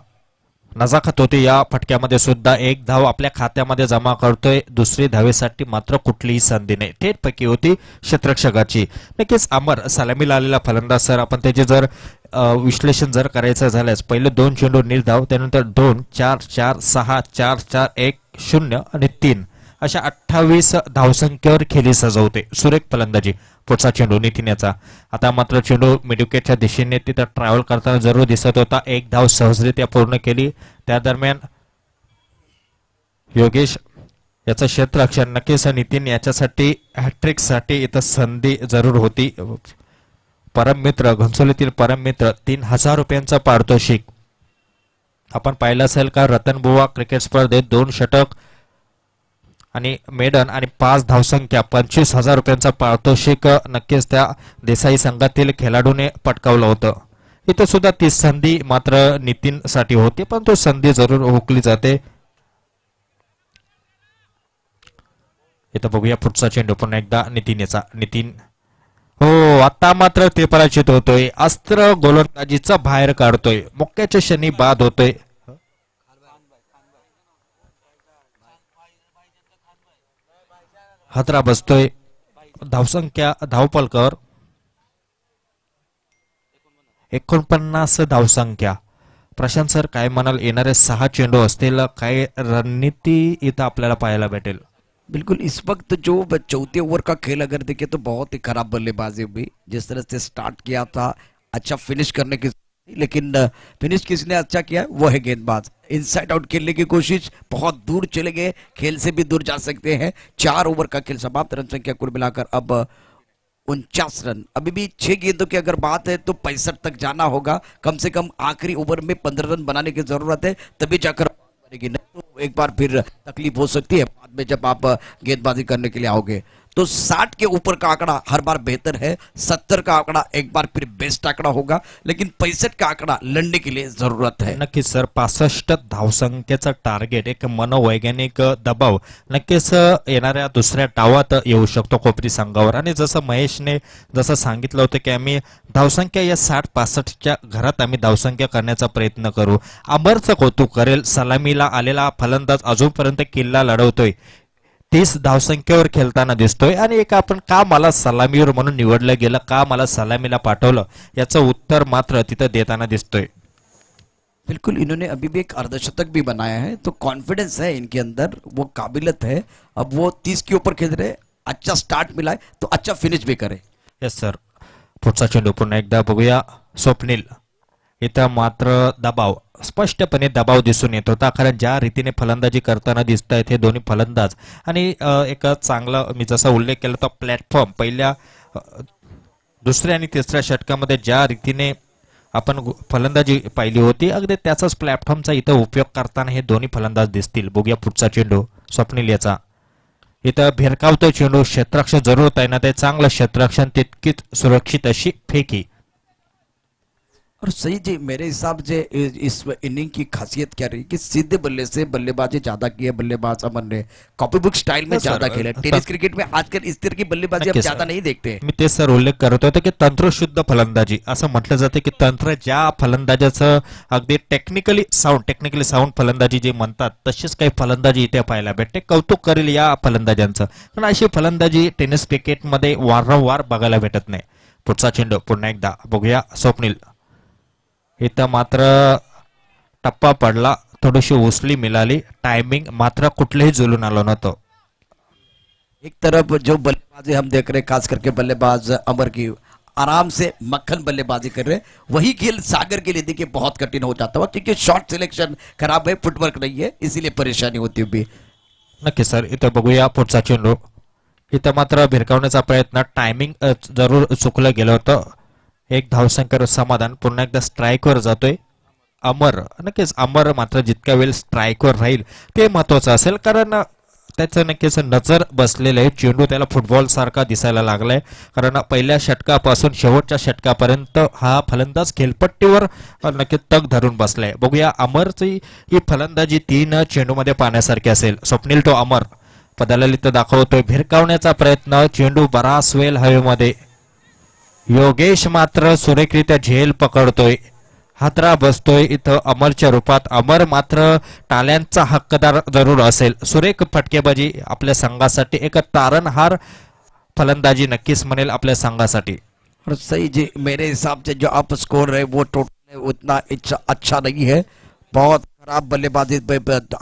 नजाकत होती या फटक्यामध्ये सुद्धा. एक धाव आपल्या खात्यामध्ये जमा करतोय. दुसरी धावेसाठी मात्र कुठलीही संधी नाही. थेट पैकी होती क्षेत्ररक्षकाची. नक्कीच अमर सलामीला आलेला फलंदाज सर. आपण त्याचे जर विश्लेषण जर करायचं झाल्यास पहिले 2 चेंडू निर्धाव, त्यानंतर 2, 4, 4, 6, 4, 4, 1, 0 आणि 3 अशा 28 धावसंख्येवर खेळी सजवते. सुरेख फलंदाजी. पुढचा चेंडू नितीन याचा. आता मात्र चेंडू मिडविकेटच्या दिशेने तिथं ट्रॅव्हल करताना जरूर दिसत होता. एक धाव सहजरित्या पूर्ण केली. त्या दरम्यान योगेश याचं क्षेत्ररक्षण. नक्कीच नितीन याच्यासाठी हॅट्रिक साठी इथं संधी जरूर होती. परम मित्र, घनसोलीतील परम मित्र, 3,000 रुपयांचा पारितोषिक. आपण पाहिलं असेल का रतनबुवा क्रिकेट स्पर्धेत 2 षटक आणि मेडन आणि 5 धावसंख्या, 25,000 रुपयांचा पारितोषिक नक्कीच त्या देसाई संघातील खेळाडूने पटकावलं होतं. इथं सुद्धा ती संधी मात्र नितीन साठी होती, पण तो संधी जरूर हुकली जाते. इथं बघूया पुढचा चेंडू पुन्हा एकदा नितीन याचा. नितीन, हो आता मात्र ते पराजित होतोय. अस्त्र गोलंदाजीचा बाहेर काढतोय. मोक्याच्या क्षणी बाद होतोय. हादरा बसतोय. धावसंख्या धावपलकर 49 धावसंख्या. प्रशांत सर काय म्हणाल, येणारे 6 चेंडू असतील, काय रणनीती इथं आपल्याला पाहायला भेटेल? बिल्कुल इस वक्त जो चौथे ओवर का खेल अगर देखे तो बहुत ही खराब बल्लेबाजी हुई. जिस तरह से स्टार्ट किया था, अच्छा फिनिश करने की, लेकिन फिनिश किसने अच्छा किया वो है गेंदबाज. इनसाइड आउट खेलने की कोशिश, बहुत दूर चले गए, खेल से भी दूर जा सकते हैं. 4 ओवर का खेल समाप्त. रन संख्या कुल मिलाकर अब 49 रन. अभी भी 6 गेंदों की अगर बात है तो 65 तक जाना होगा. कम से कम आखिरी ओवर में 15 रन बनाने की जरूरत है, तभी जाकर बनेगी. नहीं तो एक बार फिर तकलीफ हो सकती है बाद में जब आप गेंदबाजी करने के लिए आओगे. तो 60 के ऊपर का आंकड़ा हर बार बेहतर है. 70 का आंकड़ा एक बार फिर बेस्ट आंकड़ा होगा, लेकिन 65 का आंकड़ा लड़ने के लिए जरूरत है. नक्कीच सर, 65 धावसंख्येचं टार्गेट, एक मनोवैज्ञानिक दबाव नक्कीच येणाऱ्या दुसऱ्या डावात येऊ शकतो कोपरी संघावर. आणि जसं महेशने जसं सांगितलं होतं की आम्ही धावसंख्या या 60-65च्या घरात आम्ही धावसंख्या करण्याचा प्रयत्न करू. अमरचं कौतुक करेल. सलामीला आलेला फलंदाज अजूनपर्यंत किल्ला लढवतोय. 30 धावसंख्येवर खेळताना दिसतोय. आणि एक आपण का मला सलामीवर म्हणून निवडलं गेलं, का मला सलामीला पाठवलं, याचं उत्तर मात्र तिथं देताना दिसतोय. बिल्कुल इन्होंने अभी भी एक अर्धशतक भी बनाया है, तो कॉन्फिडेंस है इनके अंदर, वो काबिलियत है. अब वो 30 के ऊपर खेल रहे, अच्छा स्टार्ट मिला है तो अच्छा फिनिश भी करे. Yes sir. पुढचा चेंडू पुन्हा एकदा बघूया. स्वप्नील इथं मात्र दबाव स्पष्टपणे दबाव दिसून येत होता, कारण ज्या रीतीने फलंदाजी करताना दिसत आहेत हे दोन्ही फलंदाज आणि एक चांगला मी जसा उल्लेख केला होता प्लॅटफॉर्म पहिल्या दुसऱ्या आणि तिसऱ्या षटकामध्ये ज्या रीतीने आपण फलंदाजी पाहिली होती अगदी त्याचाच प्लॅटफॉर्मचा इथं उपयोग करताना हे दोन्ही फलंदाज दिसतील. बघूया पुढचा चेंडू स्वप्नील याचा. इथं भिरकावतो चेंडू, क्षेत्ररक्षण जरूर तैनात आहे, चांगलं क्षेत्ररक्षण, तितकीच सुरक्षित अशी फेकी. और सही जी मेरे हिसाब से इस इनिंग की खासियत क्या रही कि सीधे बल्ले से बल्लेबाजी ज्यादा की है बल्लेबाज अमन ने, कॉपी बुक स्टाइल में ज्यादा खेले. टेनिस क्रिकेट में आजकल इस तरह की बल्लेबाजी हम ज्यादा नहीं देखते हैं. मी तेच सर उल्लेख करत होतो की तंत्रशुद्ध फलंदाजी असं म्हटलं जाते की तंत्र ज्या फलंदाजाचं अगदी टेक्निकली साऊंड फलंदाजी जे म्हणतात तशीच काही फलंदाजी इथे पाहायला भेटते. कौतुक करेल या फलंदाजांचं, कारण अशी फलंदाजी टेनिस क्रिकेटमध्ये वारंवार बघायला भेटत नाही. पुढचा चेंडू पुन्हा एकदा बघूया स्वप्नील. इथं मात्र टप्पा पडला, थोडीशी उसली मिळाली, टायमिंग मात्र कुठलेही जुलून आलं नव्हतं. एक तरफ जो बल्लेबाजी हम देख रहे हैं खास करके बल्लेबाज अमर की आराम से मक्खन बल्लेबाजी कर रहे हैं, वही खेल सागर के लिए देखिए बहुत कठिन हो जाता हुआ क्योंकि शॉट सिलेक्शन खराब है, फुटवर्क नहीं है, इसीलिए परेशानी होती हुई. नक्की सर. इथं बघूया पुढचा चेंडू. इथं मात्र भिरकावण्याचा प्रयत्न, टायमिंग जरूर चुकलं गेलं होतं. एक धावसंख्येवर समाधान, पुन्हा एकदा स्ट्राईकवर जातोय अमर. नक्कीच अमर मात्र जितक्या वेळ स्ट्राईकवर राहील ते महत्वाचं असेल, कारण त्याचं नक्कीच नजर बसलेलं आहे. चेंडू त्याला फुटबॉल सारखा दिसायला लागलाय, कारण पहिल्या षटकापासून शेवटच्या षटकापर्यंत हा फलंदाज खेळपट्टीवर नक्कीच तग धरून बसलाय. बघूया अमरची ही फलंदाजी 3 चेंडूमध्ये पाहण्यासारखी असेल. स्वप्नील तो अमर पदाला दाखवतोय, भिरकावण्याचा प्रयत्न, चेंडू बराच वेळ हवेमध्ये. योगेश मात्र सुरेखरित्या झेल पकडतोय, हातरा बसतोय इथं अमरच्या रूपात. अमर मात्र टाळ्यांचा हक्कदार जरूर असेल. सुरेख फटकेबाजी आपल्या संघासाठी, एक तारणहार फलंदाजी नक्कीच म्हणेल आपल्या संघासाठी. और सही जी मेरे हिसाब से जो अप स्कोर है वो टोटल उतना अच्छा नहीं है, बहुत खराब बल्लेबाजी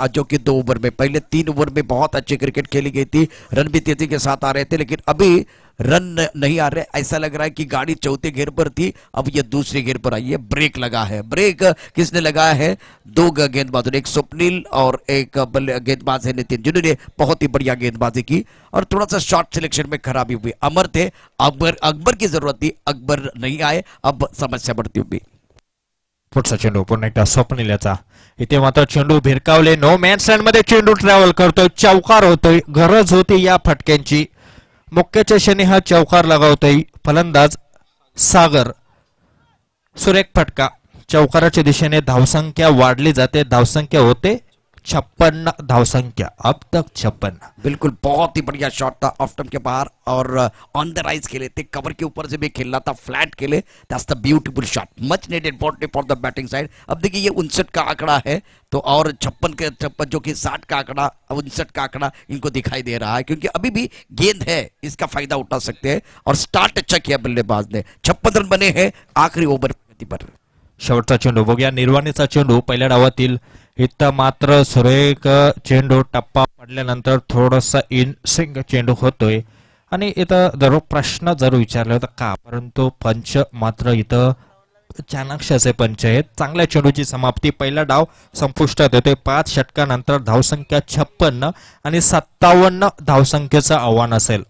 जो कि 2 ओवर में, पहले 3 ओवर में बहुत अच्छी क्रिकेट खेली गई थी, रन भी तेजी के साथ आ रहे थे, लेकिन अभी रन नहीं आ रहे. ऐसा लग रहा है कि गाड़ी चौथे घेर पर थी, अब ये दूसरे घेर पर आई है. ब्रेक लगा है, ब्रेक किसने लगाया है? 2 गेंदबाजों ने, एक स्वप्निल और एक गेंदबाज है नितिन, जिन्होंने बहुत ही बढ़िया गेंदबाजी की और थोड़ा सा शॉट सिलेक्शन में खराबी हुई. अमर थे, अकबर की जरूरत थी, अकबर नहीं आए, अब समस्या बढ़ती हुई. पुढचा चेंडू पुन्हा एकदा स्वप्नील याचा. इथे मात्र चेंडू भिरकावले, नो मॅन्स लँड मध्ये चेंडू ट्रॅव्हल करतोय, चौकार होतोय, गरज होती या फटक्यांची. मुख्यच्या क्षणी हा चौकार लगावतोय फलंदाज सागर. सुरेख फटका, चौकाराच्या दिशेने धावसंख्या वाढली जाते, धावसंख्या होते 56 धावसंख्या, अब तक 56. बिल्कुल बहुत ही बढ़िया शॉट था ऑफ स्टंप के बाहर और ऑन द राइज खेले थे, कवर के ऊपर से भी खेलना था, फ्लैट खेले. That's the beautiful shot, much needed important for the batting side. अब देखिए ये 59 का आंकड़ा है तो और 56 जो कि 60 का आंकड़ा, 59 का आंकड़ा इनको दिखाई दे रहा है क्योंकि अभी भी गेंद है, इसका फायदा उठा सकते हैं. और स्टार्ट अच्छा किया बल्लेबाज ने, 56 रन बने हैं आखिरी ओवर पर. शेवटचा चेंडू बघूया, निर्वाणीचा चेंडू पहिल्या डावातील. इथं मात्र सुरेख चेंडू, टप्पा पडल्यानंतर थोडासा इन स्विंग चेंडू होतोय आणि इथं जरूर प्रश्न जरूर विचारला होता का, परंतु पंच मात्र इथं चाणक्य असे पंच आहेत. चांगल्या चेंडूची समाप्ती, पहिला डाव संपुष्टात येतोय. 5 षटकानंतर धावसंख्या 56 आणि 57 धावसंख्येचं आव्हान असेल.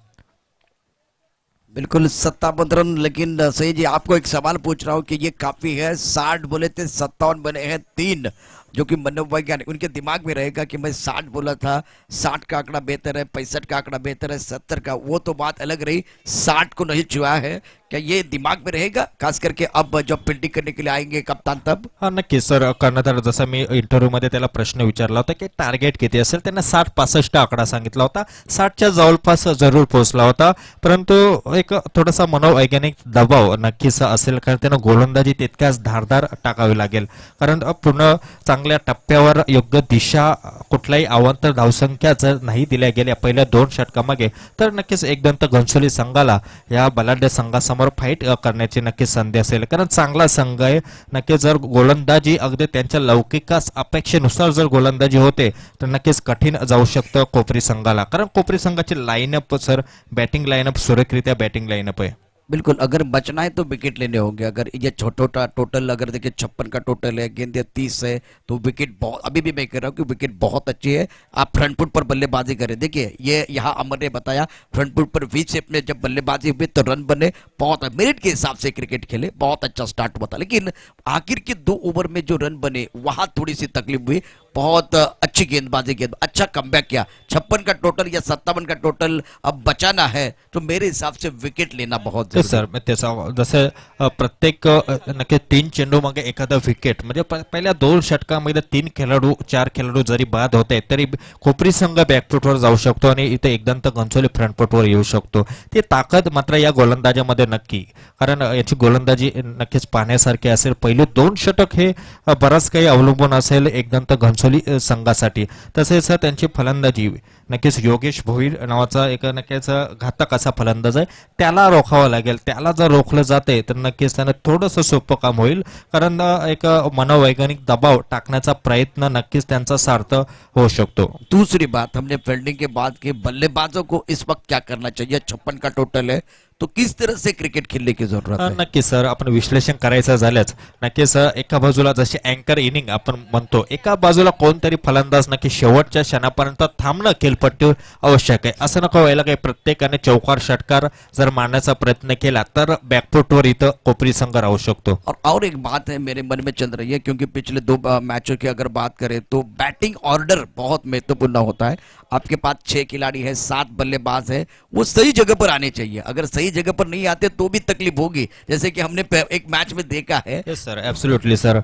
बिल्कुल 57 रन, लेकिन सही जी आपको एक सवाल पूछ रहा हूं कि ये काफी है. 60 बोले थे, 57 बने हैं 3, जो कि मनोवैज्ञानिक उनके दिमाग में रहेगा कि मैं 60 बोला था, 60 का आंकड़ा बेहतर है, 65 का आंकड़ा बेहतर है, 70 का, वो तो बात अलग रही. 60 को नहीं छुआ है, क्या ये दिमाग में रहेगा खास करके अब जब फील्डिंग करने के लिए आएंगे कप्तान तब? हा नक्की सर, कर्णधार जसा मी इंटरव्ह्यू मध्ये त्याला प्रश्न विचारला होता की टार्गेट किती असेल, त्याने 60-65 आकडा सांगितला होता. 60च्या जवळपास जरूर पोहोचला होता, परंतु एक थोडासा मनोवैज्ञानिक दबाव नक्कीच असेल, कारण त्यानं गोलंदाजी तितक्याच धारदार टाकावी लागेल. कारण पूर्ण चांगल्या टप्प्यावर योग्य दिशा, कुठलाही अवांतर धावसंख्या जर नाही दिल्या गेल्या पहिल्या 2 षटकामागे, तर नक्कीच एकदंत घनसोली संघाला या बलाढ्य संघासमोर फाईट करण्याची नक्कीच संधी असेल. कारण चांगला संघ आहे, नक्कीच जर गोलंदाजी अगदी त्यांच्या लौकिकास अपेक्षेनुसार जर गोलंदाजी होते तर नक्कीच कठीण जाऊ शकतं कोपरी संघाला. कारण कोपरी संघाची लाईनअप सर, बॅटिंग लाईनअप सुरेखरित्या बॅटिंग लाईनअप आहे. बिल्कुल, अगर बचना है तो विकेट लेने होंगे। अगर ये छोटा टोटल अगर देखिए 56 का टोटल है, गेंदें 30 है, तो विकेट बहुत, अभी भी मैं कह रहा हूँ कि विकेट बहुत अच्छी है। आप फ्रंट फुट पर बल्लेबाजी करें। देखिए ये यहाँ अमर ने बताया फ्रंट फुट पर वी शेप में जब बल्लेबाजी हुई तो रन बने, बहुत मेरिट के हिसाब से क्रिकेट खेले, बहुत अच्छा स्टार्ट हुआ था। लेकिन आखिर के 2 ओवर में जो रन बने वहां थोड़ी सी तकलीफ हुई। बहुत अच्छी गेंदबाजी, अच्छा कमबैक किया। 56 का टोटल या 57 का टोटल अब बचाना है तो मेरे हिसाब से विकेट लेना बहुत ते जरूरी सर मी त्याचा जसं प्रत्येक नक्की 3 चेंडू मागे एखादा विकेट म्हणजे पहिल्या 2 षटकामध्ये 3 खेळाडू 4 खेळाडू जरी बाद होते तरी कोपरी संघ बॅकफुटवर जाऊ शकतो आणि इथे एकदंत घनसोली फ्रंटफुटवर येऊ शकतो. ती ताकद मात्र या गोलंदाजामध्ये नक्की, कारण याची गोलंदाजी नक्कीच पाहण्यासारखी असेल. पहिले 2 षटक हे बराच काही अवलंबून असेल एकदंत घनसोली संघासाठी. तसेच त्यांची फलंदाजी नक्कीच योगेश भोईर नावाचा एक नक्कीच घातक असा फलंदाज आहे, त्याला रोखावं लागेल. त्याला जर रोखलं जाते तर नक्कीच त्यानं थोडंसं सोपं काम होईल, कारण एक मनोवैज्ञानिक दबाव टाकण्याचा प्रयत्न नक्कीच त्यांचा सार्थ होऊ शकतो. दूसरी बात, हमने फील्डिंग के बाद के बल्लेबाजों को इस वक्त क्या करना चाहिए? 56 का टोटल है तो किस तरह से क्रिकेट खेलने की जरूरत है? नक्कीच सर, आपण विश्लेषण करायचं झाल्यास नक्कीच एका बाजूला जशी अँकर इनिंग आपण म्हणतो, एका बाजूला कोणतरी फलंदाज नक्की शेवटच्या क्षणापर्यंत थांबणं खेळपट्टीवर आवश्यक आहे. असं नको व्हायला काही प्रत्येकाने चौकार षटकार जर मारण्याचा प्रयत्न केला तर बॅकफुटवर इथं कोपरी संघ राहू शकतो. और एक बात है मेरे मन में चल रही है, क्योंकि पिछले 2 मैचों की अगर बात करें तो बैटिंग ऑर्डर बहुत महत्वपूर्ण होता है. आपके पास 6 खिलाड़ी है, 7 बल्लेबाज है, वो सही जगह पर आने चाहिए. अगर सही जगह पर नहीं आते तो भी तकलीफ होगी, जैसे कि हमने एक मैच में देखा है. Yes sir, absolutely sir.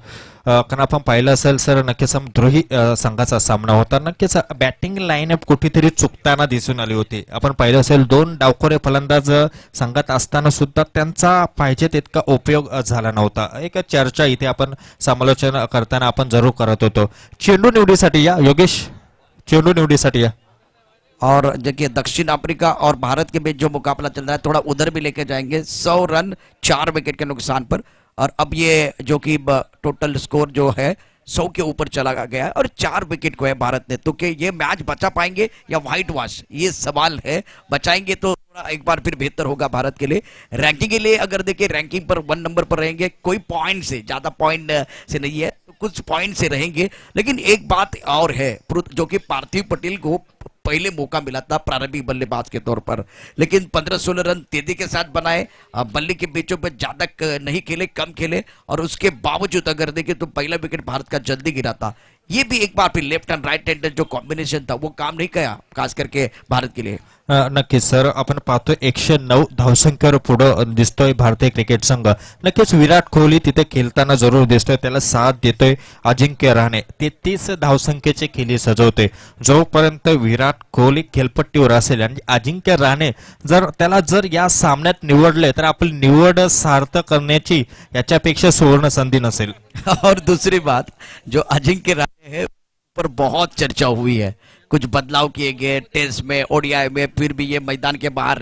कारण आपण पाहिलं असेल सर, नक्कीच द्रोही संघाचा सामना होता. नक्कीच बॅटिंग लाईनअप कुठेतरी चुकताना दिसून आली होती. आपण पाहिलं असेल 2 डावखोरे फलंदाज संघात असताना सुद्धा त्यांचा पाहिजे तितका उपयोग झाला नव्हता. एक चर्चा इथे आपण समालोचन करताना आपण जरूर करत होतो. चेंडू निवडीसाठी या योगेश, चेंडू निवडीसाठी या. और देखिए दक्षिण अफ्रीका और भारत के बीच जो मुकाबला चल रहा है, थोड़ा उधर भी लेके जाएंगे. 100 रन 4 विकेट के नुकसान पर, और अब ये जो कि टोटल स्कोर जो है 100 के ऊपर चला गया है और 4 विकेट को है भारत ने. तो क्या ये मैच बचा पाएंगे या व्हाइट वॉश, ये सवाल है. बचाएंगे तो थोड़ा एक बार फिर बेहतर होगा भारत के लिए. रैंकिंग के लिए अगर देखिए रैंकिंग पर 1 नंबर पर रहेंगे, कोई पॉइंट से ज्यादा पॉइंट से नहीं है, तो कुछ पॉइंट से रहेंगे. लेकिन एक बात और है जो कि पार्थिव पटेल को पहले मौका मिला था प्रारंभिक बल्लेबाज के तौर पर, लेकिन 15-16 रन तेजी के साथ बनाए. बल्ले के बीचों पर ज्यादा नहीं खेले, कम खेले, और उसके बावजूद अगर देखें तो पहला विकेट भारत का जल्दी गिरा था. ये भी एक बार फिर लेफ्ट एंड राइट हैंडर जो कॉम्बिनेशन था वो काम नहीं किया खास करके भारत के लिए. नक्कीच सर, आपण पाहतोय 109 धावसंख्येवर पुढे दिसतोय भारतीय क्रिकेट संघ. नक्कीच विराट कोहली तिथे खेळताना जरूर दिसतोय, त्याला साथ देतोय अजिंक्य रहाणे. 33 धावसंख्येचे खेळी सजवते. जोपर्यंत विराट कोहली खेळपट्टीवर असेल आणि अजिंक्य रहाणे जर या सामन्यात निवडले तर आपली निवड सार्थ करण्याची याच्यापेक्षा सुवर्ण संधी नसेल. और दूसरी बात, जो अजिंक्य रहाणे है पर बहुत चर्चा हुई है, कुछ बदलाव किए गए टेस्ट में, ओडीआई में, फिर भी ये मैदान के बाहर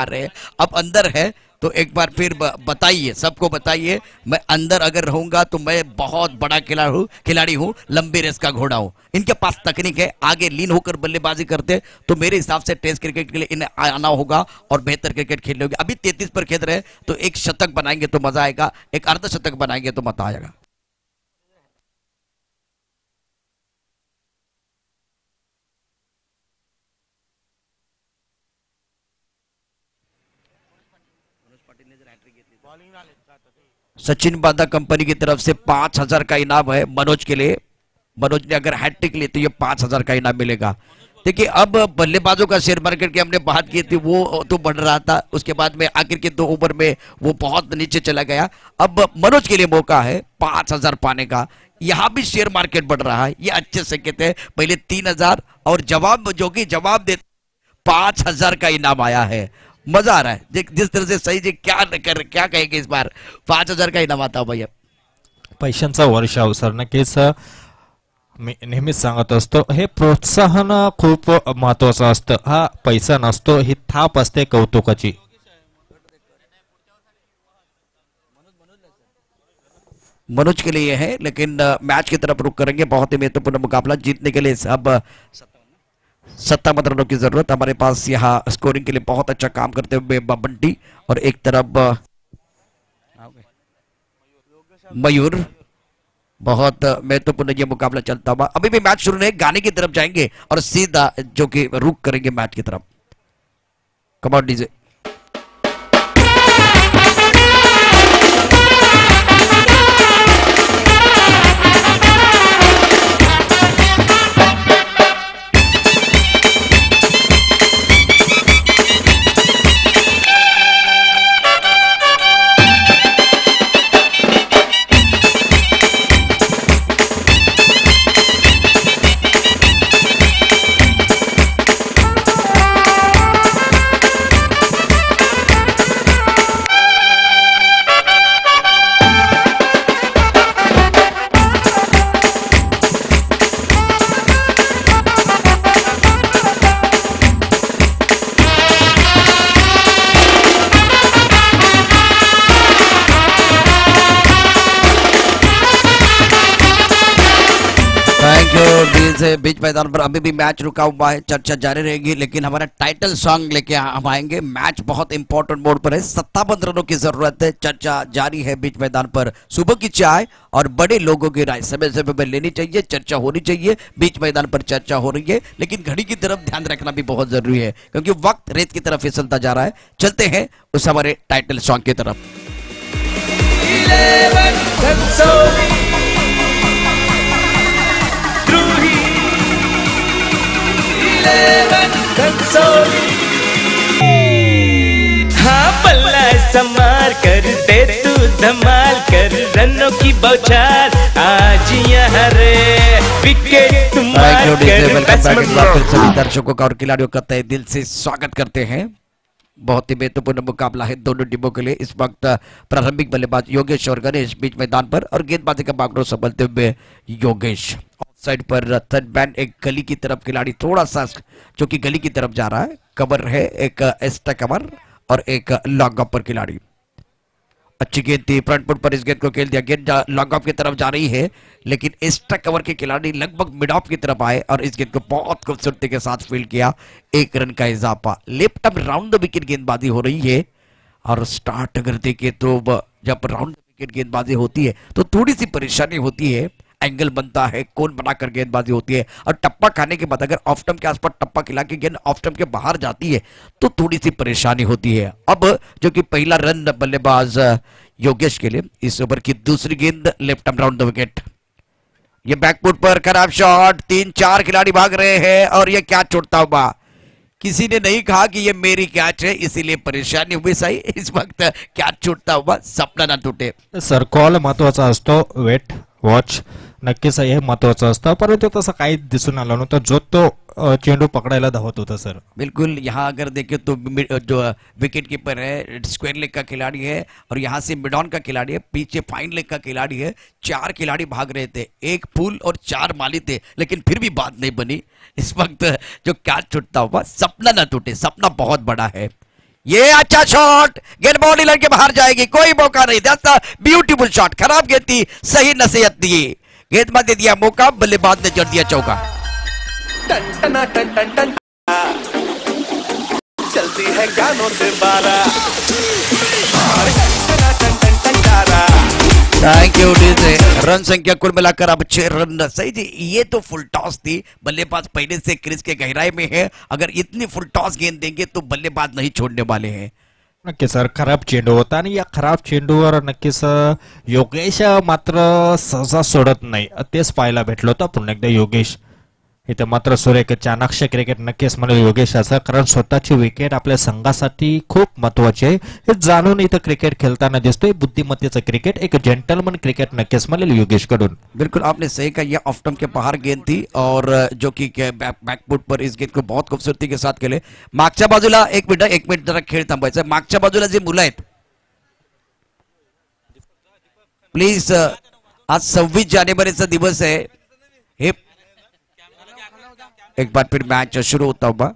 रहे. अब अंदर है तो एक बार फिर बताइए, सबको बताइए. मैं अंदर अगर रहूंगा तो मैं बहुत बड़ा खिलाड़ी हूँ, लंबी रेस का घोड़ा हूँ. इनके पास तकनीक है, आगे लीन होकर बल्लेबाजी करते, तो मेरे हिसाब से टेस्ट क्रिकेट के लिए इन्हें आना होगा और बेहतर क्रिकेट खेलने होगी. अभी 33 पर खेल रहे, तो एक शतक बनाएंगे तो मजा आएगा, एक अर्धशतक बनाएंगे तो मजा आएगा. सचिन बादा कंपनी की तरफ से 5,000 का इनाम है मनोज के लिए. मनोज ने अगर हैट्रिक ली तो ये 5,000 का इनाम मिलेगा. देखिए अब बल्लेबाजों का शेयर मार्केट की हमने बात की थी, वो तो बढ़ रहा था, उसके बाद में आखिर के 2 ओवर में वो बहुत नीचे चला गया. अब मनोज के लिए मौका है 5,000 पाने का. यहाँ भी शेयर मार्केट बढ़ रहा है, ये अच्छे संकेत है. पहले 3,000 और जवाब दे 5,000 का इनाम आया है. मजा आ रहा है जिस तरह से सही जी क्या कहेंगे इस बार. 5,000 का इनाम आता भैया. पैशांचा वर्षाव सर. नक्कीच मी नेहमीच सांगत असतो, हे प्रोत्साहन खूप महत्वाचं असतं. हा पैसा नसतो, ही थाप असते कौतुकाची. मनोज के लिए है, लेकिन मैच की तरफ रुख करेंगे. बहुत ही महत्वपूर्ण मुकाबला जीतने के लिए सब 57 रनों की जरूरत। हमारे पास यहाँ स्कोरिंग के लिए बहुत अच्छा काम करते हुए बंटी और एक तरफ मयूर। बहुत महत्वपूर्ण ये मुकाबला चलता हुआ। अभी भी मैच शुरू नहीं, गाने की तरफ जाएंगे और सीधा जो कि रुक करेंगे मैच की तरफ। Come on DJ. बीच मैदान पर अभी भी मैच रुका हुआ है, चर्चा जारी रहेगी, लेकिन हमारा टाइटल सॉन्ग लेके हम आएंगे। मैच बहुत इंपॉर्टेंट मोड पर है, 57 रनों की जरूरत है। चर्चा जारी है बीच मैदान पर। सुबह की चाय और बड़े लोगों की राय समय समय पर लेनी चाहिए, चर्चा होनी चाहिए। बीच मैदान पर चर्चा हो रही है, लेकिन घड़ी की तरफ ध्यान रखना भी बहुत जरूरी है, क्योंकि वक्त रेत की तरफ फिसलता जा रहा है। चलते हैं उस हमारे टाइटल सॉन्ग की तरफ। हाँ बल्ला समार कर दे तू धमाल कर, रनों की बौछार आज यहाँ रे, विकेट मार कर। सभी दर्शकों का और खिलाड़ियों का तहे दिल से स्वागत करते हैं। बहुत ही महत्वपूर्ण मुकाबला है दोनों टीमों के लिए। इस वक्त प्रारंभिक बल्लेबाज योगेश और गणेश बीच मैदान पर, और गेंदबाजी का बागडोर संभालते हुए योगेश। साइड पर थर्ड बैन एक गली की तरफ खिलाड़ी थोड़ा सा जो कि गली की तरफ जा रहा है, कवर है एक एक्स्ट्रा कवर और एक लॉन्ग ऑफ पर खिलाड़ी। अच्छी गेंद थी, फ्रंट फुट पर इस गेंद को खेल दिया। गेंद लॉन्ग ऑफ की तरफ जा रही है, लेकिन एक्स्ट्रा कवर के खिलाड़ी लगभग मिड ऑफ की तरफ आए और इस गेंद को बहुत खूबसूरती के साथ फील्ड किया। 1 रन का इजाफा। Left up round the wicket गेंदबाजी हो रही है, और स्टार्ट अगर देखे तो जब राउंड द विकेट गेंदबाजी होती है तो थोड़ी सी परेशानी होती है। एंगल बनता है, कोन बनाकर गेंदबाजी होती है, और टप्पा खाने के बाद अगर ऑफ स्टंप के आसपास टप्पा खिला के गेंद ऑफ स्टंप के बाहर जाती है तो थोड़ी सी परेशानी होती है। अब जो कि पहला रन बल्लेबाज योगेश के लिए, इस ओवर की दूसरी गेंद left arm round the wicket. ये बैकफुट पर खराब शॉट, 3-4 खिलाड़ी भाग रहे हैं और ये कैच छूटता हुआ। किसी ने नहीं कहा कि ये मेरी कैच है, इसीलिए परेशानी हुई। सही, इस वक्त कैच छूटता हुआ, सपना ना टूटे। सर कॉल महत्वाचा असतो, वेट वॉच नक्कीच हे महत्वाचं असतं, परंतु तसं काही दिसून आलं नव्हतं जो तो चेंडू पकडायला धावत होता सर। बिल्कुल, यहाँ अगर देखें तो जो विकेट कीपर है स्क्वायर लेग का खिलाड़ी है, और यहाँ से मिड ऑन का खिलाड़ी है, पीछे फाइन लेग का खिलाड़ी है। 4 खिलाड़ी भाग रहे थे, 1 पुल और 4 माली थे, लेकिन फिर भी बात नहीं बनी। इस वक्त जो कैच छूटता हुआ, सपना ना टूटे, सपना बहुत बड़ा है। ये अच्छा शॉट, गेंद बाउंड्री लाइन के बाहर जाएगी, कोई मौका नहीं। That's beautiful shot. खराब गेंद थी, सही नसीहत दी, गेंदबाज दे दिया मौका, बल्लेबाज ने जड़ दिया चौका। टन टना टन टन टन चलती है गानों से बारा, थैंक यू डीजे। रन संख्या कुल मिलाकर अब 6 रन। सही जी, ये तो फुल टॉस थी। बल्लेबाज पहले से क्रीज के गहराई में है, अगर इतनी फुल टॉस गेंद देंगे तो बल्लेबाज नहीं छोड़ने वाले हैं। नक्कीच सर, खराब चेंडू होता आणि या खराब चेंडूवर नक्कीच योगेश मात्र सहसा सोडत नाही, तेच पाहायला भेटलं होतं पुन्हा एकदा योगेश इथे मात्र सुरेख चाणाक्ष क्रिकेट नक्कीच म्हणेल योगेशाचं, कारण स्वतःची विकेट आपल्या संघासाठी खूप महत्वाची आहे हे जाणून इथं क्रिकेट खेळताना दिसतोय। बुद्धिमत्तेचं क्रिकेट, एक जेंटलमन क्रिकेट नक्कीच म्हणेल योगेश कडून। बिल्कुल आपने सही कहा, यह ऑफ स्टंप के बाहर गेंद थी, और जो कि बैकफुट पर इस गेंद को बहुत खूबसूरती के साथ खेले। मागच्या बाजूला एक मिनिट जरा खेळ थांबायचा। मागच्या बाजूला जे मुलं आहेत, प्लीज, आज 26 जानेवारीचा दिवस आहे। हे एक बार फिर मैच शुरू होता हुआ।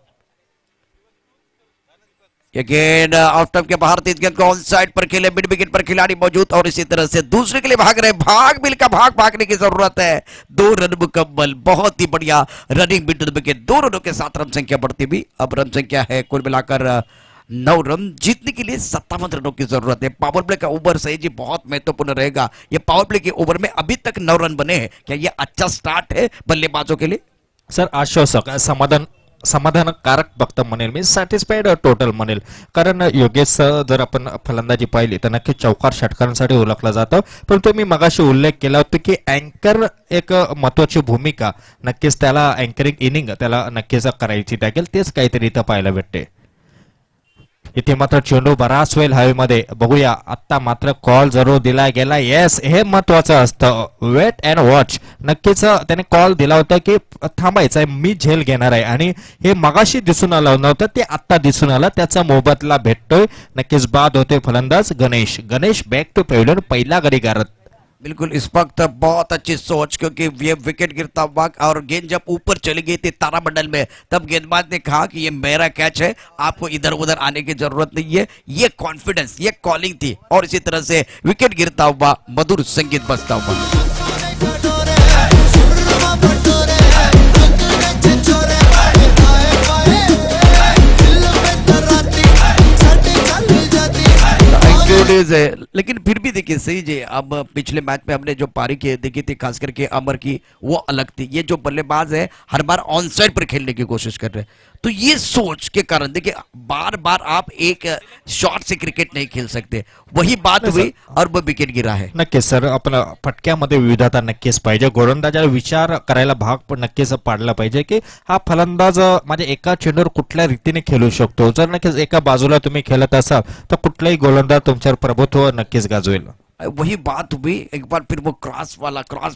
ये गेंद ऑफ स्टंप के बाहर थी, गेंद को ऑन साइड पर खेले, मिड विकेट पर खिलाड़ी मौजूद और इसी तरह से दूसरे के लिए भाग रहे, भाग मिलकर भागने की जरूरत है। 2 रन मुकम्मल, बहुत ही बढ़िया रनिंग मिड विकेट, 2 रनों के साथ रन संख्या बढ़ती हुई। अब रन संख्या है कुल मिलाकर 9 रन। जीतने के लिए 57 रनों की जरूरत है। पावर प्ले का ओवर सही जी बहुत महत्वपूर्ण रहेगा। ये पावर प्ले के ओवर में अभी तक 9 रन बने हैं, क्या ये अच्छा स्टार्ट है बल्लेबाजों के लिए? सर आश्वासक, समाधानकारक फक्त म्हणेल मी, सॅटिस्फाईड टोटल म्हणेल. कारण योगेश जर आपण फलंदाजी पाहिली तर नक्की चौकार षटकारांसाठी ओळखला जातो. परंतु मी मगाशी उल्लेख केला होता की अँकर एक महत्वाची भूमिका नक्कीच त्याला अँकरिंग इनिंग त्याला नक्कीच करायची लागेल. तेच काहीतरी इथं पाहायला भेटते. इथे मात्र चेंडू बराच वेळ हवेमध्ये बघूया. आता मात्र कॉल जरूर दिला गेला. येस, हे महत्वाचं असतं. Wait and watch. नक्कीच त्याने कॉल दिला होता की थांबायचं आहे, मी झेल घेणार आहे, आणि हे मगाशी दिसून आलं नव्हतं, ते आता दिसून आलं. त्याचा मोबदला भेटतोय. नक्कीच बाद होते फलंदाज गणेश बॅक टू पेव्हिलियन, पहिला गडी गारत. बिल्कुल इस वक्त बहुत अच्छी सोच, क्योंकि ये विकेट गिरता हुआ और गेंद जब ऊपर चली गई थी तारामंडल में, तब गेंदबाज ने कहा कि ये मेरा कैच है, आपको इधर उधर आने की जरूरत नहीं है। ये कॉन्फिडेंस, ये कॉलिंग थी, और इसी तरह से विकेट गिरता हुआ मधुर संगीत बजता हुआ। है, लेकिन फिर भी देखिए सही जी, अब पिछले मैच में हमने जो पारी देखी थी खास करके अमर की, वो अलग थी। ये जो बल्लेबाज है हर बार ऑन साइड पर खेलने की कोशिश कर रहे हैं, तो ये सोच के कारण देखिए बार बार आप एक शॉट से क्रिकेट नहीं खेल सकते, वही बात हुई और वो विकेट गिरा है। नक्कीच सर, आपल्या फटक्यामध्ये विविधता नक्कीच पाहिजे. गोलंदाजाला विचार करायला भाग पण नक्कीच पाडला पाहिजे की हा फलंदाज माझ्या एका चेंडूवर कुठल्या रीतीने खेळू शकतो. जर नक्कीच एका बाजूला तुम्ही खेळत असाल तर कुठलाही गोलंदाज तुमच्यावर प्रभुत्व नक्कीच गाजवेल. वही बात हुई एक बार फिर, वो क्रॉस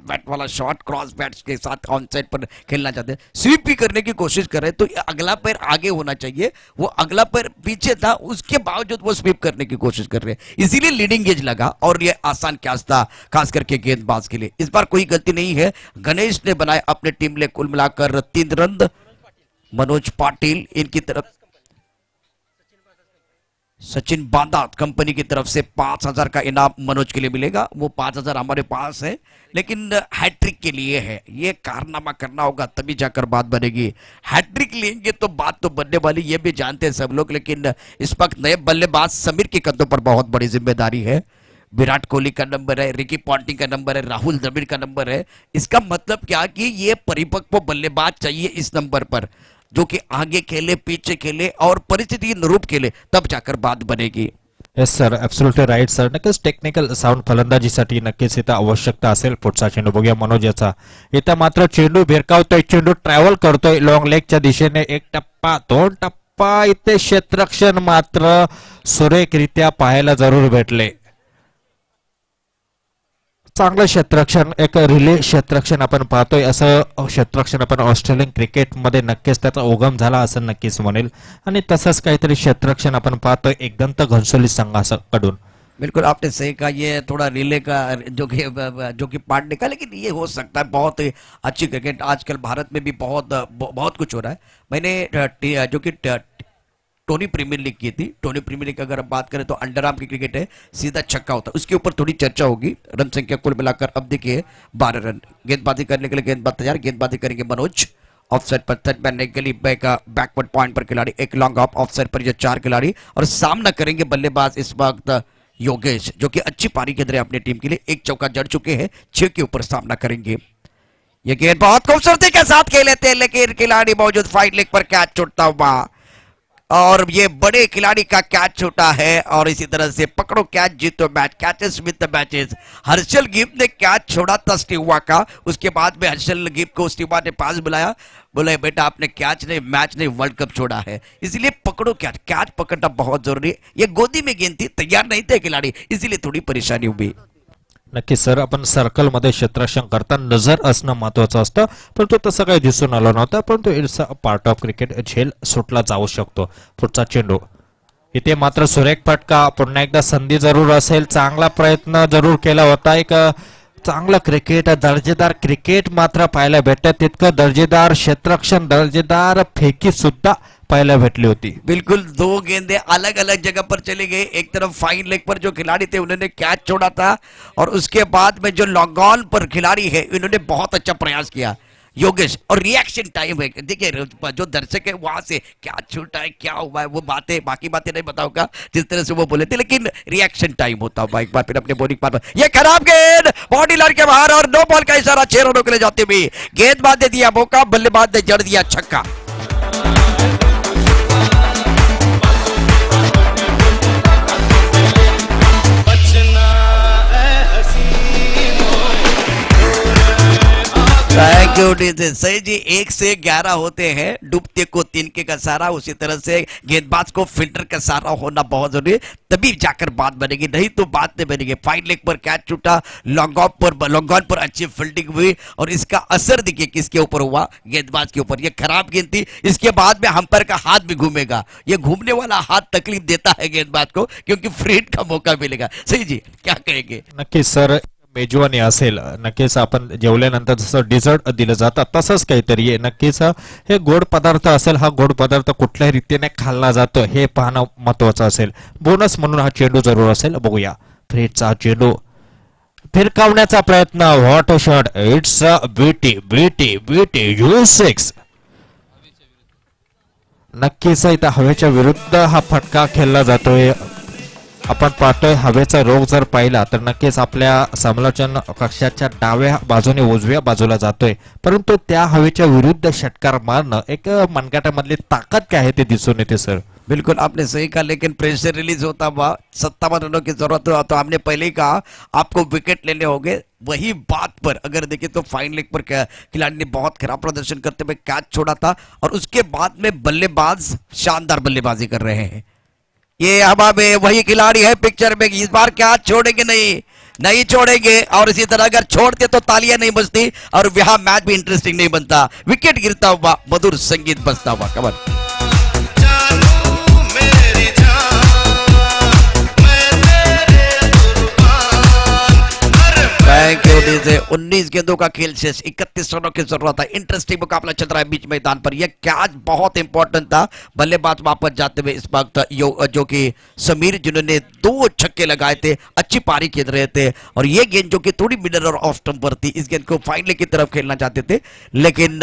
बैट वाला शॉट, क्रॉस बैट्स के साथ ऑन साइड पर खेलना चाहते हैं, स्वीप भी करने की कोशिश कर रहे हैं, तो अगला पैर आगे होना चाहिए, वो अगला पैर पीछे था, उसके बावजूद वो स्वीप करने की कोशिश कर रहे हैं, इसीलिए लीडिंग गेज लगा और ये आसान कैच था खास करके गेंदबाज के लिए। इस बार कोई गलती नहीं है, गणेश ने बनाए अपने टीम ले कुल मिलाकर 3 रन। मनोज पाटिल इनकी तरफ, सचिन बांदा कंपनी की तरफ से 5000 का इनाम मनोज के लिए मिलेगा। वो 5000 हमारे पास है, लेकिन हैट्रिक के लिए है, ये कारनामा करना होगा तभी जाकर बात बनेगी। हैट्रिक लेंगे तो बात तो बनने वाली, ये भी जानते हैं सब लोग, लेकिन इस वक्त नए बल्लेबाज समीर के कंधों पर बहुत बड़ी जिम्मेदारी है। विराट कोहली का नंबर है, रिकी पॉन्टिंग का नंबर है, राहुल द्रविड़ का नंबर है। इसका मतलब क्या कि ये परिपक्व बल्लेबाज चाहिए इस नंबर पर, जो कि आगे खेले, पीछे खेले और परिस्थिति के अनुरूप खेले, तब जाकर बात बनेगी। Yes sir, absolutely right sir. नक्कीच टेक्निकल साऊंड फलंदाजीसाठी नक्कीच इथं आवश्यकता असेल. पुढचा चेंडू बघूया मनोज याचा. इथं मात्र चेंडू भिरकावतोय, चेंडू ट्रॅव्हल करतोय लॉंग लेगच्या दिशेने. 1 टप्पा 2 टप्पा, इथे क्षेत्ररक्षण मात्र सुरेखरित्या पाहायला जरूर भेटले. चांगलं क्षेत्ररक्षण, एक रिले क्षेत्ररक्षण आपण पाहतोय. असं क्षेत्ररक्षण आपण ऑस्ट्रेलियन क्रिकेटमध्ये नक्कीच त्याचा उगम झाला असं नक्कीच म्हणेल, आणि तसंच काहीतरी क्षेत्ररक्षण आपण पाहतोय एकदंत घनसोली संघाकडून. बिल्कुल आपने सही कहा, ये थोड़ा रिले का जो कि पार्ट निकाल, लेकिन ये हो सकता है। बहुत अच्छी क्रिकेट आजकल भारत में भी बहुत कुछ हो रहा है। मैंने जो कि टोनी प्रीमियर लीग की थी, टोनी प्रीमियर लीग अगर हम बात करें तो अंडर आर्म की क्रिकेट है, सीधा छक्का होता है, उसके ऊपर थोड़ी चर्चा होगी। रन संख्या कुल मिलाकर अब देखिए 12 रन। गेंदबाजी करने के लिए गेंदबाज तैयार, गेंदबाजी करेंगे मनोज। ऑफसाइड पर थर्ड मैन के लिए बैकवर्ड पॉइंट पर खिलाड़ी, एक लॉन्ग ऑफ ऑफसाइड पर ये 4 खिलाड़ी, और सामना करेंगे बल्लेबाज इस वक्त योगेश, जो कि अच्छी पारी के अंदर अपनी टीम के लिए 1 चौका जड़ चुके हैं, 6 के ऊपर सामना करेंगे। ये गेंद बहुत खूबसूरती के साथ खेले थे, लेकिन खिलाड़ी मौजूद फाइट लेग पर कैच छूटता हुआ, और ये बड़े खिलाड़ी का कैच छूटा है। और इसी तरह से पकड़ो कैच जीतो match, catches with the matches. Harshal gift ने कैच छोड़ा था स्टीवा का, उसके बाद में हर्षल गिफ्ट को स्टीवा ने पास बुलाया, बोले बेटा आपने कैच नहीं, मैच नहीं, वर्ल्ड कप छोड़ा है, इसलिए पकड़ो कैच। कैच पकड़ना बहुत जरूरी है। ये गोदी में गेंद थी, तैयार नहीं थे खिलाड़ी, इसीलिए थोड़ी परेशानी हुई। नक्की सर, आपण सर्कलमध्ये क्षेत्ररक्षण करताना नजर असणं महत्वाचं असतं, परंतु तसं काही दिसून आलं नव्हतं. परंतु it's a part of cricket, झेल सुटला जाऊ शकतो. पुढचा चेंडू, इथे मात्र सुरेख फटका, पुन्हा एकदा संधी जरूर असेल. चांगला प्रयत्न जरूर केला होता. एक चांगलं क्रिकेट, दर्जेदार क्रिकेट मात्र पाहायला भेटतं. तितकं दर्जेदार क्षेत्ररक्षण, दर्जेदार फेकी सुद्धा पाहायला भेटली होती. बिल्कुल, दो गेंदे अलग अलग जगह पर चले गए. एक तरफ फाइन लेग पर जो खिलाड़ी थे उन्होंने कैच छोड़ा था, और उसके बाद में जो लॉन्ग ऑन पर खिलाड़ी है इन्होंने बहुत अच्छा प्रयास किया योगेश. और रिएक्शन टाइम है, देखिए जो दर्शक है वहां से क्या छूटा है, क्या हुआ है, वो बातें बाकी बातें नहीं बताऊंगा जिस तरह से वो बोले थे, लेकिन रिएक्शन टाइम होता हुआ एक बार फिर अपने बॉलिंग पर ये खराब गेंद बॉडी लाइन के बाहर, और नो बॉल का इशारा 6 रनों के लिए जाते हुए गेंदबाज ने दिया मौका, बल्लेबाज ने जड़ दिया छक्का. Thank you DJ. सही जी, 1 से 11 होते हैं, डूबते को तिनके का सहारा, उसी तरह से गेंदबाज को फील्डर का सहारा होना बहुत जरूरी है, तभी जाकर बात बनेगी, नहीं तो बात नहीं बनेगी. फाइन लेग पर कैच छूटा, लॉन्ग ऑन पर अच्छी फील्डिंग हुई, और इसका असर देखिए किसके ऊपर हुआ, गेंदबाज के ऊपर. ये खराब गेंद थी, इसके बाद में हम्पायर का हाथ भी घूमेगा, ये घूमने वाला हाथ तकलीफ देता है गेंदबाज को, क्योंकि फ्री हिट का मौका मिलेगा. सही जी, क्या कहेंगे? नक्कीच सर, मेजवानी असेल, नक्कीच आपण जेवल्यानंतर जसं डिझर्ट दिलं जातं तसंच काहीतरी आहे. नक्कीच हे गोड पदार्थ असेल, हा गोड पदार्थ कुठल्याही रीतीने खाल्ला जातो हे पाहणं महत्वाचं असेल. बोनस म्हणून हा चेंडू जरूर असेल. बघूया फ्रीडचा चेंडू फिरकावण्याचा प्रयत्न. What a shot, it's a beauty beauty beauty U6. नक्कीच इथं हवेच्या विरुद्ध हा फटका खेळला जातोय. आपण पाहतोय हवेचा रोग जर पाहिला तर नक्कीच आपल्या समालोचन कक्षाच्या डाव्या बाजूने उजव्या बाजूला जातोय, परंतु त्या हवेच्या विरुद्ध षटकार मारणं एक मनगटामधली ताकद काय आहे ते दिसून येते सर. बिल्कुल आपने सही कहा, लेकिन प्रेशर रिलीज होता हुआ 57 रनों की जरूरत हो, तो हमने पहले ही कहा आपको विकेट लेने होंगे. वही बात पर अगर देखें तो फाइन लेग पर खिलाड़ी ने बहुत खराब प्रदर्शन करते हुए कैच छोड़ा था, और उसके बाद में बल्लेबाज शानदार बल्लेबाजी कर रहे हैं. ये हवा में वही खिलाड़ी है पिक्चर में, इस बार क्या छोड़ेंगे, नहीं छोड़ेंगे, और इसी तरह अगर छोड़ते तो तालियां नहीं बजती और यहाँ मैच भी इंटरेस्टिंग नहीं बनता. विकेट गिरता हुआ मधुर संगीत बजता हुआ. कमर थैंक यू डीजे. 19 गेंदों का खेल शेष, 31 रनों की जरूरत है. इंटरेस्टिंग मुकाबला चल रहा है बीच मैदान पर. यह कैच बहुत इंपॉर्टेंट था. बल्लेबाज वापस जाते हुए इस वक्त जो कि समीर, जिन्होंने 2 छक्के लगाए थे, अच्छी पारी खेल रहे थे, और ये गेंद जो कि थोड़ी मिडल और ऑफ स्टंप पर थी, इस गेंद को फाइन लेग की तरफ खेलना चाहते थे, लेकिन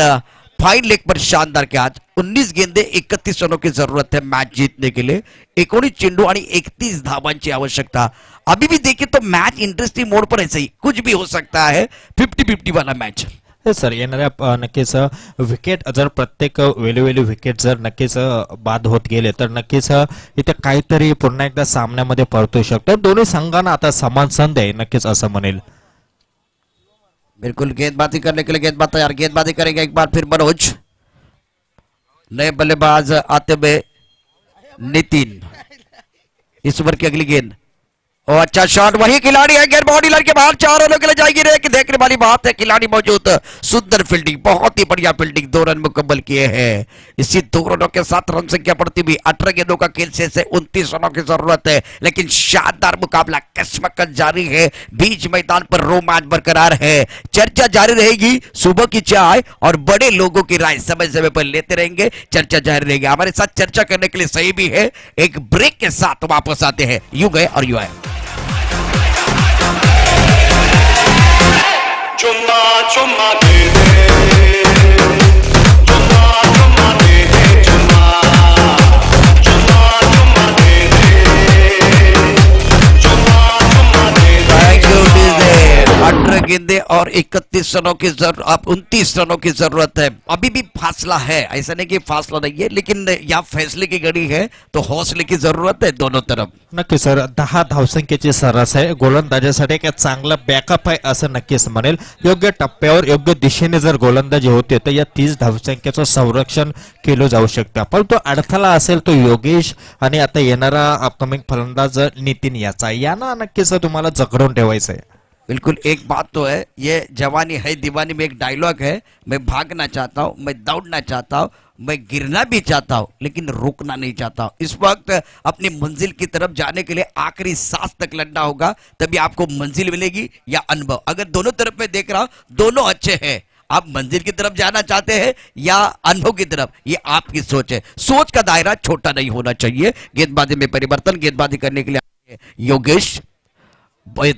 फाइन लेग पर शानदार कैच. 19 गेंदे 31 रनों की जरूरत है मैच जीतने के लिए. 19 चेंडू आणि 31 धावांची आवश्यकता. अभी भी देखें तो मैच इंटरेस्टिंग मोड पर है. सही, कुछ भी हो सकता है, 50-50 वाला मैच. सर येणाऱ्या नक्कीच विकेट जर प्रत्येक वेळोवेळी विकेट जर नक्कीच बाद होत गेले तर नक्कीच इथे काहीतरी पुन्हा एकदा सामन्यामध्ये परतू शकतो. दोन्ही संघांना आता समान संधी आहे नक्कीच असं म्हणेल. बिल्कुल, गेंदबाजी करने के लिए गेंदबाज तैयार, गेंदबाजी करेंगे एक बार फिर मनोज. नए बल्लेबाज आते हुए नितिन. इस ओवर की अगली गेंद, और अच्छा शॉट, वही खिलाड़ी है, गेंद बॉडी लाइन के बाहर, 4 रनों के लिए जाएगी. रे देखने वाली बात है, खिलाड़ी मौजूद, सुंदर फील्डिंग, बहुत ही बढ़िया फील्डिंग, 2 रन मुकम्मल किए हैं. इसी 2 रनों के साथ रन संख्या बढ़ती हुई 18 गेंदों का खेल शेष है. 29 रनों की जरूरत है, लेकिन शानदार मुकाबला कशमकश जारी है. बीच मैदान पर रोमांच बरकरार है. चर्चा जारी रहेगी, सुबह की चाय और बड़े लोगों की राय समय समय पर लेते रहेंगे. चर्चा जारी रहेगी. हमारे साथ चर्चा करने के लिए सही भी है, एक ब्रेक के साथ वापस आते हैं. यू गए और यू आए. चुम्मा चुम्मा दे दे, चुम्मा चुम्मा दे दे, चुम्मा चुम्मा चुम्मा दे दे, चुम्मा चुम्मा दे दे. Thank you DJ. 18 गेंदे और 31 रनों की जरूरत, अब 29 रनों की जरूरत है. अभी भी फासला है, ऐसा नहीं कि फासला नहीं है, लेकिन यहाँ फैसले की घड़ी है, तो हौसले की जरूरत है दोनों तरफ. नक्की सर, 10 धावसंख्येची सरस आहे. गोलंदाजासाठी एक चांगला बॅकअप आहे असं नक्कीच म्हणेल. योग्य टप्प्यावर योग्य दिशेने जर गोलंदाजी होते तर या 30 धावसंख्येचं संरक्षण केलं जाऊ शकतं, परंतु अडथळा असेल तो योगेश आणि आता येणारा अपकमिंग फलंदाज नितीन याचा. यांना नक्कीच तुम्हाला जगडून ठेवायचं आहे. बिल्कुल, एक बात तो है, ये जवानी है दीवानी में एक डायलॉग है, मैं भागना चाहता हूँ, मैं दौड़ना चाहता हूँ, मैं गिरना भी चाहता हूँ, लेकिन रुकना नहीं चाहता हूँ. इस वक्त अपनी मंजिल की तरफ जाने के लिए आखिरी सांस तक लड़ना होगा, तभी आपको मंजिल मिलेगी या अनुभव. अगर दोनों तरफ में देख रहा हूं, दोनों अच्छे हैं, आप मंजिल की तरफ जाना चाहते हैं या अनुभव की तरफ, ये आपकी सोच है। सोच का दायरा छोटा नहीं होना चाहिए। गेंदबाजी में परिवर्तन, गेंदबाजी करने के लिए योगेश।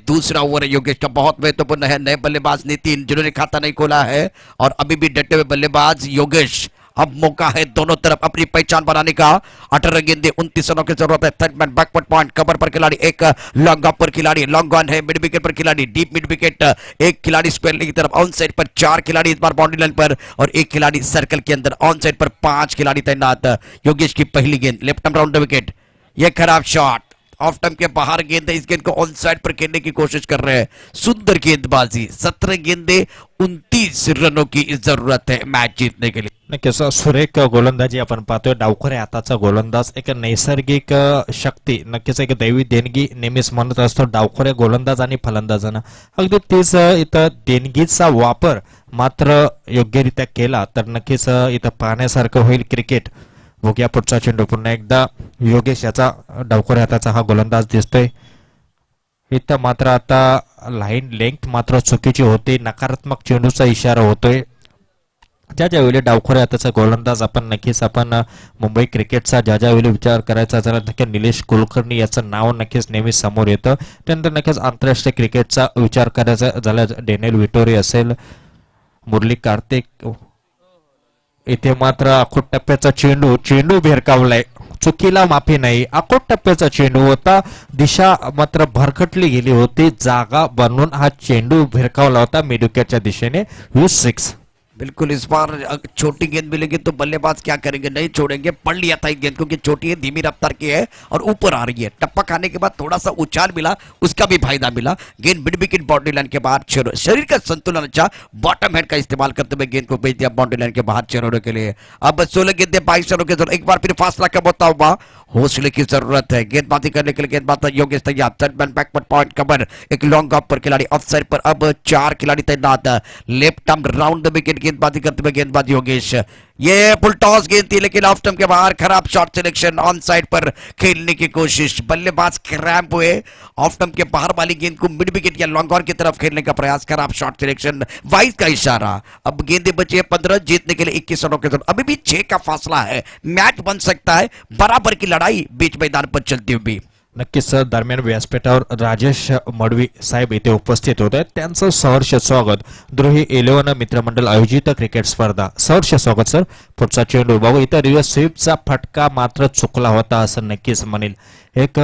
दूसरा ओवर है योगेश का, बहुत महत्वपूर्ण है। नए बल्लेबाज नितिन जिन्होंने खाता नहीं खोला है, और अभी भी डटे हुए बल्लेबाज योगेश। अब मौका है दोनों तरफ अपनी पहचान बनाने का। 18 गेंदे 29 रनों की जरूरत है। Third man backward point, cover पर खिलाड़ी, एक लॉन्ग ऑफ पर खिलाड़ी, लॉन्ग ऑन है, मिड विकेट पर खिलाड़ी, डीप मिड विकेट, एक खिलाड़ी स्क्वायर की तरफ, ऑन साइड पर 4 खिलाड़ी इस बार बाउंड्री लाइन पर, और एक खिलाड़ी सर्कल के अंदर, ऑन साइड पर 5 खिलाड़ी तैनात। योगेश की पहली गेंद left arm round the wicket, यह खराब शॉट, ऑफ टर्म के बाहर गेंद है। इस गेंद को ऑन साइड पर खेलने की कोशिश कर रहे हैं। सुंदर गेंदबाजी, 17 गेंदे 29 रनों की जरूरत है मैच जीतने के लिए। नक्कीच सुरेख गोलंदाजी आपण पाहतोय. डावखरे हाताचा गोलंदाज, एक नैसर्गिक शक्ती, नक्कीच एक दैवी देणगी नेहमीच म्हणत असतो डावखरे गोलंदाज आणि फलंदाजांना. अगदी तीच इथं देणगीचा वापर मात्र योग्यरित्या केला तर नक्कीच इथं पाहण्यासारखं होईल क्रिकेट. बघूया पुढचा चेंडू. पुन्हा एकदा योगेश याचा डावखरे हाताचा हा गोलंदाज दिसतोय. इथं मात्र आता लाईन लेंथ मात्र चुकीची होती. नकारात्मक चेंडूचा इशारा होतोय. ज्यावेळी डावखरे हाताचा गोलंदाज आपण नक्कीच आपण मुंबई क्रिकेटचा ज्यावेळी विचार करायचा झाला नक्की निलेश कुलकर्णी याचं नाव नक्कीच नेहमी समोर येतं. त्यानंतर नक्कीच आंतरराष्ट्रीय क्रिकेटचा विचार करायचा झाला डेनियल विटोरी असेल, मुरली कार्तिक. इथे मात्र आखूट टप्प्याचा चेंडू भिरकावलाय. चुकीला माफी नाही. आखूट टप्प्याचा चेंडू होता. दिशा मात्र भरकटली गेली होती. जागा बनवून हा चेंडू भिरकावला होता मिड विकेटच्या दिशेने. 6 बिल्कुल इस बार छोटी गेंद मिलेगी तो बल्लेबाज क्या करेंगे, नहीं छोड़ेंगे। पढ़ लिया था एक गेंद क्योंकि छोटी है, धीमी रफ्तार की है और ऊपर आ रही है। टप्पा खाने के बाद थोड़ा सा उछाल मिला, उसका भी फायदा मिला। गेंद मिड विकेट बाउंड्री लाइन के बाहर, शरीर का संतुलन अच्छा, बॉटम हेड का इस्तेमाल करते हुए गेंद को भेज दिया बाउंड्री लाइन के बाहर चेरों के लिए। अब 16 गेंदे 22 रनों की जरूरत। एक बार फिर फासला कम होता हुआ, हौसले की जरूरत है। गेंदबाजी करने के लिए गेंदबाज योगेश तैयार। Third man backward point cover, एक लॉन्ग ऑफ पर खिलाड़ी, ऑफ साइड पर अब 4 खिलाड़ी तैनात। Left arm round the wicket गेंदबाजी करते हुए गेंदबाज योगेश। ये फुल टॉस गेंद थी लेकिन ऑफ स्टंप के बाहर, खराब शॉट सिलेक्शन। ऑन साइड पर खेलने की कोशिश, बल्लेबाज क्रैम्प हुए। ऑफ स्टंप के बाहर वाली गेंद को मिड विकेट या लॉन्ग ऑन की तरफ खेलने का प्रयास, खराब शॉट सिलेक्शन, वाइड का इशारा। अब गेंदे बचे 15, जीतने के लिए 21 रनों के जरूरत। अभी भी 6 का फासला है, मैच बन सकता है। बराबर की लड़ाई बीच मैदान पर चलती हुई। नक्कीच दरम्यान व्यासपीठावर राजेश मडवी साहेब इथे उपस्थित होते. त्यांचं सहर्ष स्वागत. द्रोही 11 मित्रमंडळ आयोजित क्रिकेट स्पर्धा. सहर्ष स्वागत सर. पुढचा चेंडू बघू. इथं रिव्हर्स स्वीपचा फटका मात्र चुकला होता असं नक्कीच म्हणेल. एक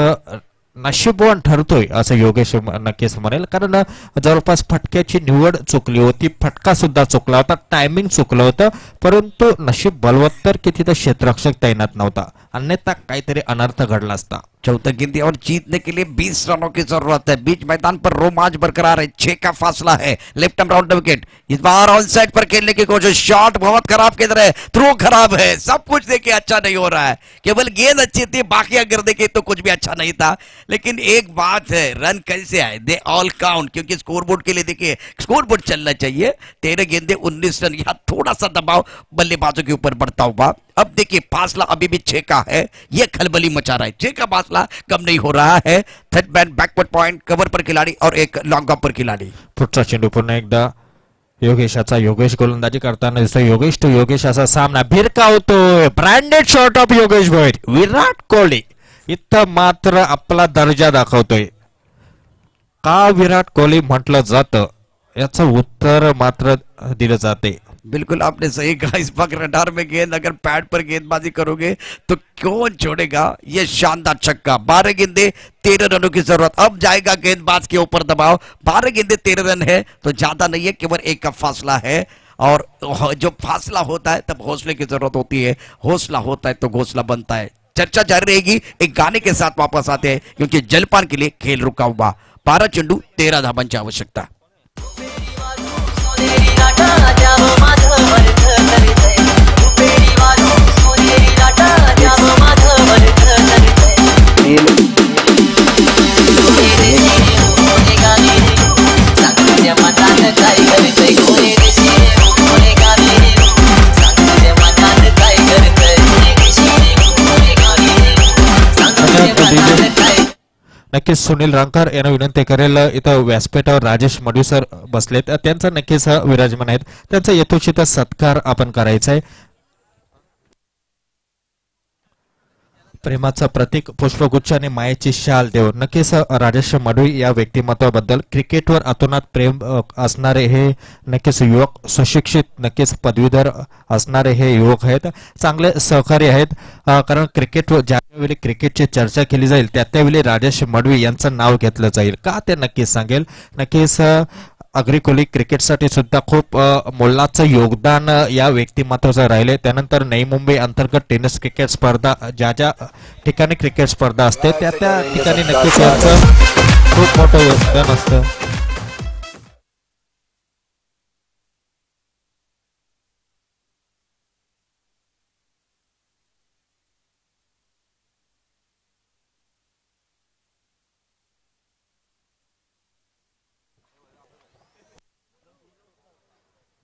नशीबवान ठरतोय असं योगेश नक्कीच म्हणेल, कारण जवळपास फटक्याची निवड चुकली होती, फटका सुद्धा चुकला होता, टायमिंग चुकलं होतं, परंतु नशीब बलवत्तर की तिथं क्षेत्ररक्षक तैनात नव्हता, अन्यथा काहीतरी अनर्थ घडला असता. चौथा गेंदे और जीतने के लिए 20 रनों की जरूरत है। बीच मैदान पर रोमांच बरकरार है, 6 का फासला है। Left arm round the wicket, इस बार ऑन साइड पर खेलने की कोशिश। शॉट बहुत खराब के तरह, थ्रो खराब है, सब कुछ देखिए अच्छा नहीं हो रहा है। केवल गेंद अच्छी थी, बाकी अगर देखे तो कुछ भी अच्छा नहीं था। लेकिन एक बात है, रन कैसे आए, दे ऑल काउंट, क्योंकि स्कोरबोर्ड के लिए देखिए स्कोरबोर्ड चलना चाहिए। 13 गेंदे 19 रन, यहाँ थोड़ा सा दबाव बल्लेबाजों के ऊपर बढ़ता हुआ। अब देखिए फासला अभी भी 6 का है, यह खलबली मचा रहा है। 6 का फासला कम नहीं हो रहा है। Third man backward point, cover पर खिलाड़ी और एक लॉन्ग ऑफ पर खिलाड़ी. पुढचा चेंडू पुन्हा एकदा योगेशाचा. योगेश गोलंदाजी करताना दिसतोय. योगेश टू योगेश असा सामना भिरकावतोय. Branded shot of Yogesh Bhoir. Virat Kohli इथं मात्र आपला दर्जा दाखवतोय. का विराट कोहली म्हटलं जातं याचं उत्तर मात्र दिलं जाते. बिल्कुल आपने सही कहा. इस वक्त रडार में गेंद अगर पैड पर गेंदबाजी करोगे तो कौन छोड़ेगा. ये शानदार छक्का. 12 गेंदे 13 रनों की जरूरत. अब जाएगा गेंदबाज के ऊपर दबाव. 12 गेंदे 13 रन है तो ज्यादा नहीं है, केवल 1 का फासला है. और जो फासला होता है तब हौसले की जरूरत होती है, हौसला होता है तो घोंसला बनता है. चर्चा जारी रहेगी. एक गाने के साथ वापस आते हैं क्योंकि जलपान के लिए खेल रुका हुआ. 12 चेंडू 13 धावांची आवश्यकता. नक्कीच सुनील रांगकर यांना विनंती करेल, इथं व्यासपीठावर राजेश मडवी सर बसलेत, त्यांचं नक्कीच विराजमान आहेत, त्यांचा यथोचित सत्कार आपण करायचा आहे. प्रेमाचं प्रतीक पुष्पगुच्छ आणि मायेची शाल देऊन नक्कीच राजेश मडवी या व्यक्तिमत्वाबद्दल क्रिकेटवर अतोनात प्रेम असणारे हे नक्कीच युवक, सुशिक्षित नक्कीच पदवीधर असणारे हे युवक आहेत, चांगले सहकारी आहेत. कारण क्रिकेटवर ज्यावेळी क्रिकेटची चर्चा केली जाईल त्यावेळी राजेश मडवी यांचं नाव घेतलं जाईल. का ते नक्कीच सांगेल. नक्कीच अग्रिकोली क्रिकेटसाठी सुद्धा खूप मोलाचं योगदान या व्यक्तिमत्वाचं राहिले. त्यानंतर नई मुंबई अंतर्गत टेनिस क्रिकेट स्पर्धा ज्या ज्या ठिकाणी क्रिकेट स्पर्धा असते त्या त्या ठिकाणी नक्कीच यांचं खूप मोठं योगदान असतं.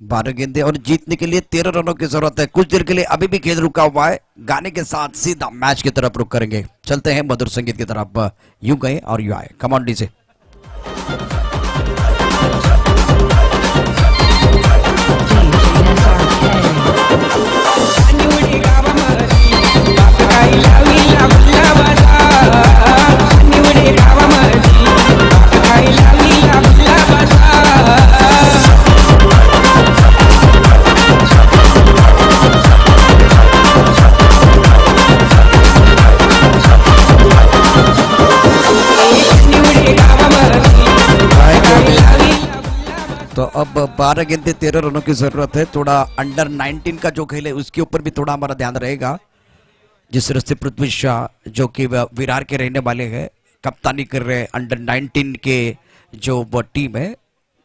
बारह गेंदे और जीतने के लिए 13 रनों की जरूरत है. कुछ देर के लिए अभी भी खेल रुका हुआ है. गाने के साथ सीधा मैच की तरफ रुक करेंगे. चलते हैं मधुर संगीत की तरफ. यूं गए और यूं आए. Come on DJ. तो अब 12 गेंदे 13 रनों की जरूरत है. थोड़ा अंडर 19 का जो खेल है उसके ऊपर भी थोड़ा हमारा ध्यान रहेगा. जिस तरह से पृथ्वी शाह जो कि विरार के रहने वाले हैं, कप्तानी कर रहे हैं अंडर 19 के जो वो टीम है,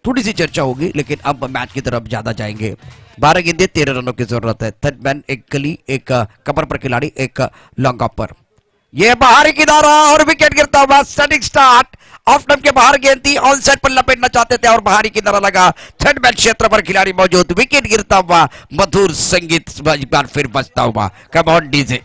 थोड़ी सी चर्चा होगी. लेकिन अब मैच की तरफ ज्यादा जाएंगे. 12 गेंदे 13 रनों की जरूरत है. थर्ड मैन एक गली, एक कपर पर खिलाड़ी, एक लॉन्ग ऑफ पर. ये बाहरी किनारा और विकेट गिरता हुआ. Stunning start. ऑफ स्टंप के बाहर गेंद थी, ऑन साइड पर लपेटना चाहते थे और बाहरी किनारा लगा. थर्ड मैन क्षेत्र पर खिलाड़ी मौजूद. विकेट गिरता हुआ. मधुर संगीत एक बार फिर बजता हुआ. Come on DJ.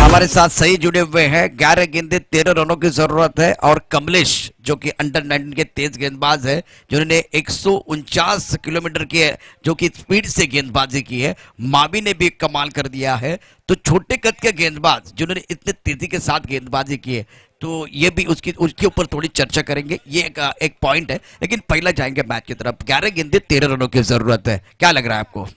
हमारे साथ सही जुड़े हुए हैं. 11 गेंदे 13 रनों की जरूरत है. और कमलेश जो कि अंडर 19 के तेज गेंदबाज है, जिन्होंने 149 किलोमीटर की जो कि स्पीड से गेंदबाजी की है. मावी ने भी कमाल कर दिया है. तो छोटे कद के गेंदबाज जिन्होंने इतने तेजी के साथ गेंदबाजी की है, तो ये भी उसके ऊपर थोड़ी चर्चा करेंगे. ये एक पॉइंट है. लेकिन पहला जाएंगे मैच की तरफ. 11 गेंदे 13 रनों की जरूरत है. क्या लग रहा है आपको?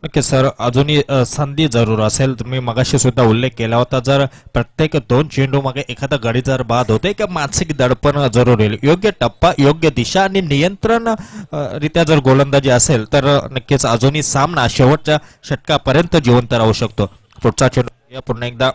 नक्की सर, अजूनही संधी जरूर असेल. तुम्ही मगाशी सुद्धा उल्लेख केला होता, जर प्रत्येक 2 चेंडू मागे एखादा गडी जर बाद होते की मानसिक दडपण जरूर येईल. योग्य टप्पा, योग्य दिशा आणि नियंत्रण रित्या जर गोलंदाजी असेल तर नक्कीच अजूनही सामना शेवटच्या षटकापर्यंत जिवंत राहू शकतो. पुढचा चेंडू पुन्हा एकदा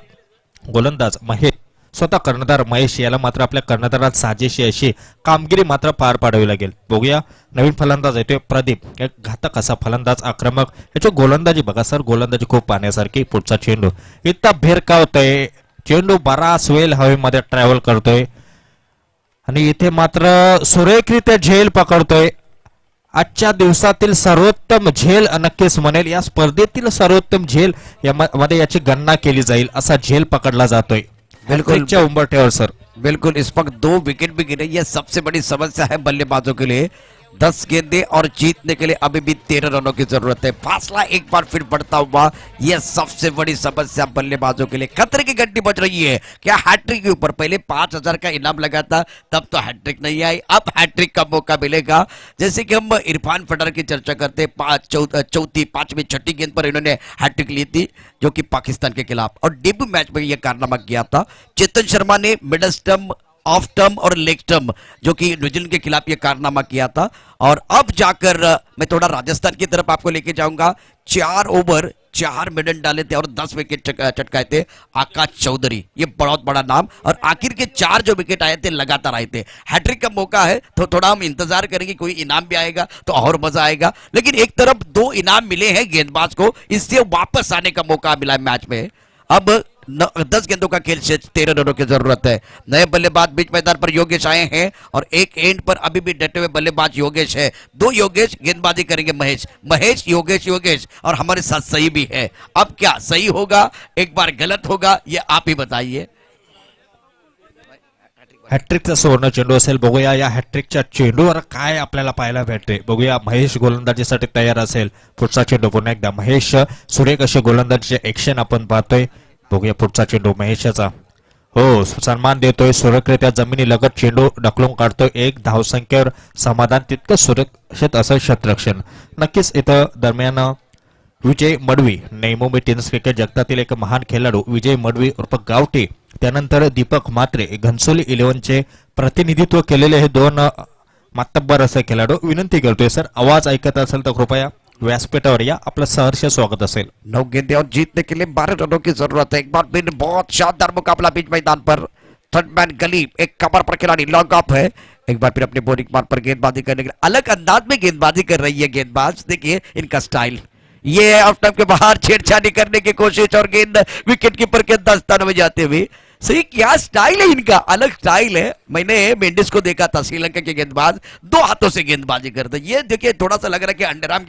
गोलंदाज महेश, स्वतः कर्णधार महेश याला मात्र आपल्या कर्णधारात साजेशी अशी कामगिरी मात्र पार पाडावी लागेल. बघूया नवीन फलंदाज येतोय प्रदीप, एक घातक असा फलंदाज, आक्रमक. याची गोलंदाजी बघा सर, गोलंदाजी खूप पाहण्यासारखी. पुढचा चेंडू इतका भिरकावतोय, चेंडू बराच वेळ हवेमध्ये ट्रॅव्हल करतोय आणि इथे मात्र सुरेखरित्या झेल पकडतोय. आजच्या दिवसातील सर्वोत्तम झेल नक्कीच म्हणेल. या स्पर्धेतील सर्वोत्तम झेल यामध्ये याची गणना केली जाईल, असा झेल पकडला जातोय. बिल्कुल उंबरठ्यावर सर. बिल्कुल. इस वक्त 2 विकेट भी गिरे. यह सबसे बड़ी समस्या है बल्लेबाजों के लिए. 10 गेंदे और जीतने के लिए अभी भी 13 रनों की जरूरत है. फासला एक बार फिर बढ़ता हुआ. यह सबसे बड़ी समस्या बल्लेबाजों के लिए. खतरे की घंटी बज रही है. क्या हैट्रिक के ऊपर पहले 5000 का इनाम लगा था, तब तो हैट्रिक नहीं आई. अब हैट्रिक का मौका मिलेगा. जैसे कि हम इरफान पठान की चर्चा करते, चौथी, पांचवी, छठी गेंद पर इन्होंने हैट्रिक ली थी जो कि पाकिस्तान के खिलाफ, और डेब्यू मैच में यह कारनामा किया था. चेतन शर्मा ने मिडल स्टंप, ऑफ टर्म और लेग टर्म जो कि न्यूजीलैंड के खिलाफ ये कारनामा किया था. और अब जाकर मैं थोड़ा राजस्थान की तरफ आपको लेके जाऊंगा. 4 ओवर 4 मेडन डाले थे और 10 विकेट चटकाए थे आकाश चौधरी. ये बहुत बड़ा नाम. और आखिर के 4 जो विकेट आए थे लगातार आए थे. हैट्रिक का मौका है तो थोड़ा हम इंतजार करेंगे, कोई इनाम भी आएगा तो और मजा आएगा. लेकिन एक तरफ 2 इनाम मिले हैं गेंदबाज को, इससे वापस आने का मौका मिला है मैच में. अब 10 गेंदों का खेल से 13 रनों की जरूरत है। नए बल्लेबाज बीच मैदान पर योगेश आए हैं और एक एंड पर अभी भी डटे हुए बल्लेबाज योगेश है। 2 योगेश, गेंदबाजी करेंगे महेश योगेश और हमारे साथ सही भी है। अब क्या सही होगा, एक बार गलत होगा, ये आप ही बताइए। हॅट्रिकचा सुवर्ण चेंडू असेल, बघूया या हॅट्रिकच्या चेंडूवर काय आपल्याला पाहायला भेटते। बघूया महेश गोलंदाजीसाठी तयार असेल। पुढचा चेंडू पुन्हा एकदा महेश, सुरेख असे गोलंदाजीचे ऍक्शन आपण पाहतोय। बघूया पुढचा चेंडू महेशचा, हो सन्मान देतोय, सुरक्षितरित्या जमिनी लगत चेंडू ढकलून काढतोय। 1 धावसंख्येवर समाधान, तितकं सुरक्षित असं क्षेत्ररक्षण। नक्कीच इथं दरम्यान विजय मडवी, नैमोमी टेनिस क्रिकेट जगतातील एक महान खेळाडू विजय मडवी उर्फ गावटे, त्यानंतर दीपक म्हात्रे, घनसोली 11चे प्रतिनिधित्व केलेले हे 2 मातब्बर असे खेळाडू। विनंती करतोय सर, आवाज ऐकत असेल तर कृपया व्यासपीठावर या, आपलं सहर्ष स्वागत असेल। 9 गेंदें और जीतने के लिए 12 रनों की जरूरत है। एक बार फिर बहुत शानदार मुकाबला बीच मैदान पर। थर्ड मैन गली, एक कमर पर खिलाड़ी लॉन्ग ऑफ है। एक बार फिर अपने बॉलिंग मार्ग पर गेंदबाजी करने के लिए अलग अंदाज में गेंदबाजी कर रही है गेंदबाज। देखिए इनका स्टाइल, ये ऑफ टाइम के बाहर छेड़छाड़ी करने की कोशिश और गेंद विकेट कीपर के दस्ताने में जाते हुए। सही, क्या स्टाइल है इनका, अलग स्टाइल है। मैंने मेंडिस को देखा था, श्रीलंका के गेंदबाज 2 हाथों से गेंदबाजी करते। ये देखिए थोड़ा सा लग रहा है कि अंडरआर्म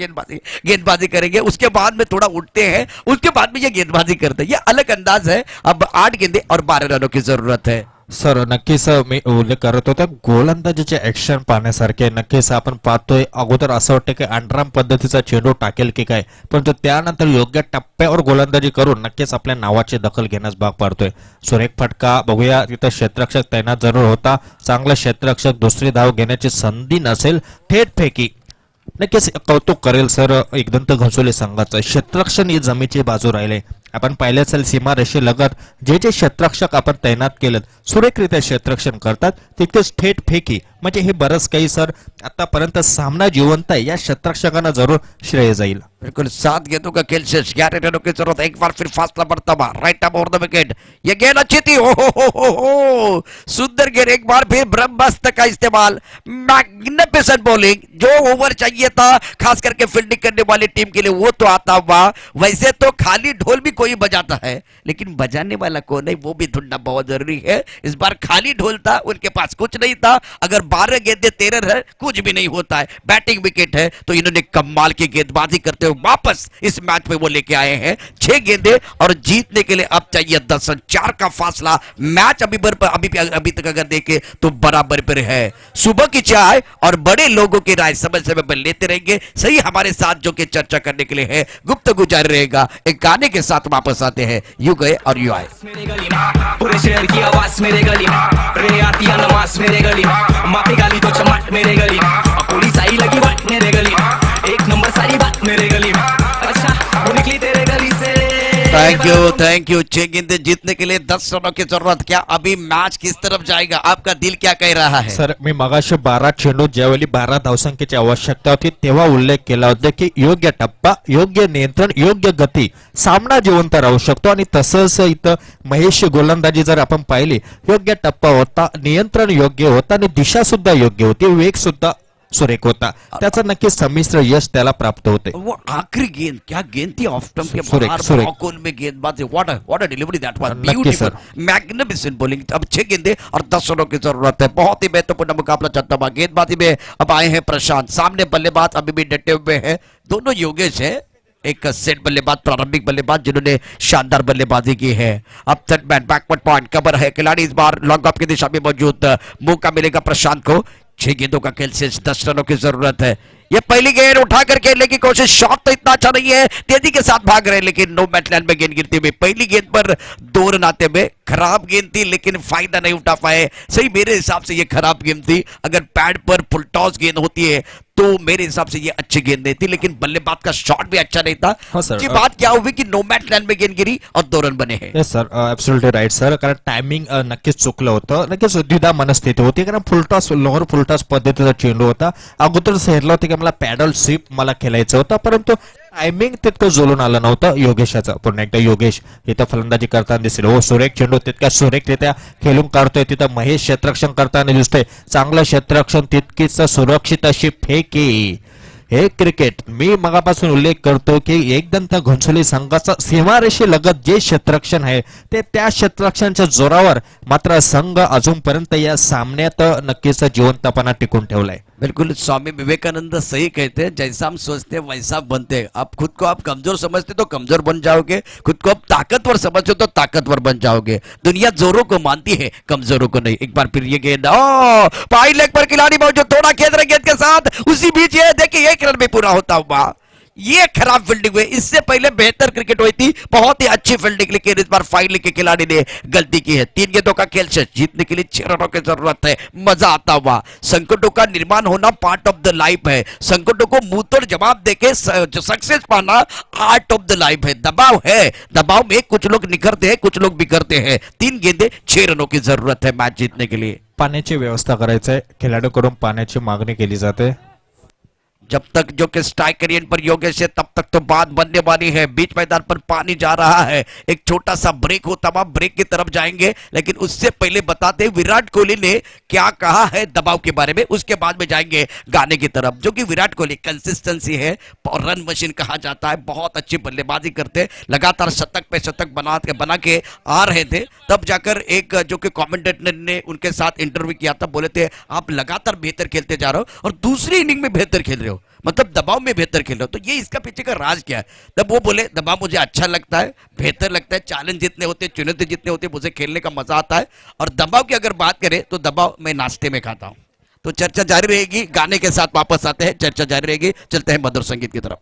गेंदबाजी करेंगे, उसके बाद में थोड़ा उठते हैं, उसके बाद में ये गेंदबाजी करते हैं। ये अलग अंदाज है। अब 8 गेंदे और 12 रनों की जरूरत है। सर नक्कीच मी उल्लेख करत होतो गोलंदाजीचे ऍक्शन पाहण्यासारखे। नक्कीच आपण पाहतोय अगोदर असं वाटतं की अंडरआर्म पद्धतीचा चेंडू टाकेल की काय, परंतु त्यानंतर योग्य टप्प्यावर गोलंदाजी करून नक्कीच आपल्या नावाची दखल घेण्यास भाग पाडतोय। सुरेख फटका, बघूया तिथं क्षेत्ररक्षक तैनात जरूर होता। चांगला क्षेत्ररक्षक, दुसरी धाव घेण्याची संधी नसेल, थेट फेकी। नक्कीच कौतुक करेल सर एकदंत घनसोली संघाचं। क्षेत्ररक्षण ही जमीची बाजू राहिले। आपण पाहिले असेल सीमारेषे लगत जे क्षेत्ररक्षक आपण तैनात केलेत सुरेखरित्या क्षेत्ररक्षण करतात, तितकेच थेट फेकी, म्हणजे हे बरंच काही सर आतापर्यंत सामना जिवंत आहे, या क्षेत्ररक्षकांना जरूर श्रेय जाईल। बिल्कुल 7 गेंदों का खेल से 11 रनों की जरूरत। एक बार फिर फासला बढ़ता हुआ, right up over the wicket. ये गेंद अच्छी थी, हो सुंदर गेंद। एक बार फिर ब्रह्मास्त्र का इस्तेमाल, मैग्निफिसेंट बॉलिंग। जो ओवर चाहिए था खास करके फील्डिंग करने वाली टीम के लिए वो तो आता हुआ। वैसे तो खाली ढोल भी कोई बजाता है, लेकिन बजाने वाला कौन है वो भी ढूंढना बहुत जरूरी है। इस बार खाली ढोल था, उनके पास कुछ नहीं था। अगर 12 गेंदे 13 रन, कुछ भी नहीं होता है। बैटिंग विकेट है तो इन्होंने कमाल की गेंदबाजी करते हुए वापस इस मैच में वो लेके आए हैं 6 गेंदे और जीतने के लिए अब चाहिए 10 रन। 4 का फासला। मैच अभी तक अगर देखे तो बराबर पर है। सुबह की चाय और बड़े लोगों की राय समय समय पर लेते रहेंगे। सही, हमारे साथ जो कि चर्चा करने के लिए है, गुफ्तगू जारी रहेगा। एक गाने के साथ वापस आते हैं। यू गए और यू आए। मेरे गली में पूरे शहर की आवाज मेरे गली में, रे आती है नमाज मेरे गली में, माफी गाली तो चमट मेरे गली में, पुलिस आई लगी बात मेरे गली में, 1 नंबर सारी बात मेरे गली में। अच्छा वो निकली तेरे गली से। Thank you. 6 गेंदे जीतने के लिए 10 रनों की जरूरत। क्या अभी मैच किस तरफ जाएगा, आपका दिल क्या कह रहा है? सर मी मगाशी 12 चेंडू ज्यावेळी 12 धावसंख्येची आवश्यकता होती तेव्हा उल्लेख केला होता की योग्य टप्पा, योग्य नियंत्रण, योग्य गती, सामना जिवंत राहू शकतो। आणि तसंच इथं महेश गोलंदाजी जर आपण पाहिली, योग्य टप्पा होता, नियंत्रण योग्य होता आणि दिशा सुद्धा योग्य होती, वेग सुद्धा सुरेख होता। त्याचं नक्कीच संमिश्र यश त्याला प्राप्त होते। वो आखिरी गेंद, क्या गेंद थी ऑफ स्टंप के सुरेख, बाहर, सुरेख। बॉल में गेंदबाजी। What a delivery that was, नक्की ब्यूटीफुल, सर। Magnificent bowling. अब 6 गेंदे और 10 रनों की जरूरत है। बहुत ही महत्वपूर्ण मुकाबला चलता हुआ। गेंदबाजी में अब आए हैं प्रशांत, सामने बल्लेबाज अभी भी डटे हुए हैं। दोनों योगेश है, एक सेट बल्लेबाज, प्रारंभिक बल्लेबाज जिन्होंने शानदार बल्लेबाजी की है। अब सेटमैन बैकवर्ड पॉइंट कवर है, खिलाड़ी इस बार लॉन्ग ऑफ की दिशा में मौजूद। मौका मिलेगा प्रशांत को। 6 गेंदों का खेल से 10 रनों की जरूरत है। ये पहली गेंद उठाकर खेलने की कोशिश, शॉट तो इतना अच्छा नहीं है, तेजी के साथ भाग रहे हैं, लेकिन नो मैच लाइन में गेंद गिरती हुई। पहली गेंद पर 2 रन आते हुए, खराब गेंद थी लेकिन फायदा नहीं उठा पाए। सही, मेरे हिसाब से ये खराब गेंद थी। अगर पैड पर फुल टॉस गेंद होती है तो मेरे हिसाब से ये अच्छी गेंद नहीं थी, लेकिन बल्लेबाज का शॉट भी अच्छा नहीं था। हाँ सर, की बात क्या हुई कि नो मैच लाइन में गेंद गिरी और 2 रन बने हैं। Yes sir, absolutely right sir, कारण टायमिंग नक्कीच चुकलं होतं। नक्कीच द्विधा मनस्थिती होती, कारण फुलटॉस, लोअर फुलटॉस पद्धतीचा चेंडू होता। अगोदर सांगितलं होतं की मला पॅडल स्वीप मला खेळायचं होतं, परंतु टायमिंग तितकं जुळून आलं नव्हतं योगेशाचं। पुन्हा एकदा योगेश इथं फलंदाजी करताना दिसेल। हो, सुरेख चेंडू तितक्या सुरेखरित्या खेळून काढतोय। तिथं महेश क्षेत्ररक्षण करताना दिसतोय, चांगलं क्षेत्ररक्षण, तितकीच सुरक्षित अशी फेकी। हे क्रिकेट मी मगापासून उल्लेख करतो की एकदंत घोंसोली संघाचा सीमारेषेलगत जे क्षेत्ररक्षण आहे ते त्या क्षेत्ररक्षणाच्या जोरावर मात्र संघ अजूनपर्यंत या सामन्यात नक्कीच जिवंतपणा टिकून ठेवलाय। बिल्कुल स्वामी विवेकानंद सही कहते हैं, जैसा हम सोचते हैं वैसा बनते हैं। आप खुद को आप कमजोर समझते तो कमजोर बन जाओगे, खुद को आप ताकतवर समझते तो ताकतवर बन जाओगे। दुनिया जोरों को मानती है, कमजोरों को नहीं। एक बार फिर ये गेंद बाई लेग पर खिलाड़ी जो थोड़ा खेल रहे गेंद के साथ, उसी बीच ये देखिए 1 रन में पूरा होता हुआ। ये खराब फील्डिंग हुई, इससे पहले बेहतर क्रिकेट हुई थी, बहुत ही अच्छी फील्डिंग, लेकिन इस बार फाइनल के खिलाड़ी ने गलती की है। 3 गेंदों का खेल से जीतने के लिए 6 रनों की जरूरत है। मजा आता हुआ। संकटों का निर्माण होना पार्ट ऑफ द लाइफ है। संकटों को मुंह तोड़ जवाब देके जो सक्सेस पाना आर्ट ऑफ द लाइफ है। दबाव है, दबाव में कुछ लोग निखरते हैं, कुछ लोग बिखरते हैं। 3 गेंदे 6 रनों की जरूरत है मैच जीतने के लिए। पाण्याची व्यवस्था करायची आहे, खिलाडूकडून पाण्याची मागणी केली जाते। जब तक जो कि स्ट्राइक करियर पर योगेश है तब तक तो बात बनने वाली है। बीच मैदान पर पानी जा रहा है, एक छोटा सा ब्रेक होता हुआ ब्रेक की तरफ जाएंगे, लेकिन उससे पहले बताते विराट कोहली ने क्या कहा है दबाव के बारे में, उसके बाद में जाएंगे गाने की तरफ। जो कि विराट कोहली कंसिस्टेंसी है और रन मशीन कहा जाता है, बहुत अच्छी बल्लेबाजी करते, लगातार शतक पे शतक बना के आ रहे थे। तब जाकर एक जो कि कमेंटेटर ने उनके साथ इंटरव्यू किया था, बोले थे आप लगातार बेहतर खेलते जा रहे हो और दूसरी इनिंग में बेहतर खेल रहे हो, मतलब दबाव में बेहतर खेल रहे हो। तो ये इसका पीछे का राज क्या है? तब वो बोले दबाव मुझे अच्छा लगता है, बेहतर लगता है, चैलेंज जितने होते, चुनौती जितने होते, मुझे खेलने का मजा आता है। और दबाव की अगर बात करें तो दबाव मैं नाश्ते में खाता हूं। तो चर्चा जारी रहेगी, गाने के साथ वापस आते हैं, चर्चा जारी रहेगी। चलते हैं मधुर संगीत की तरफ।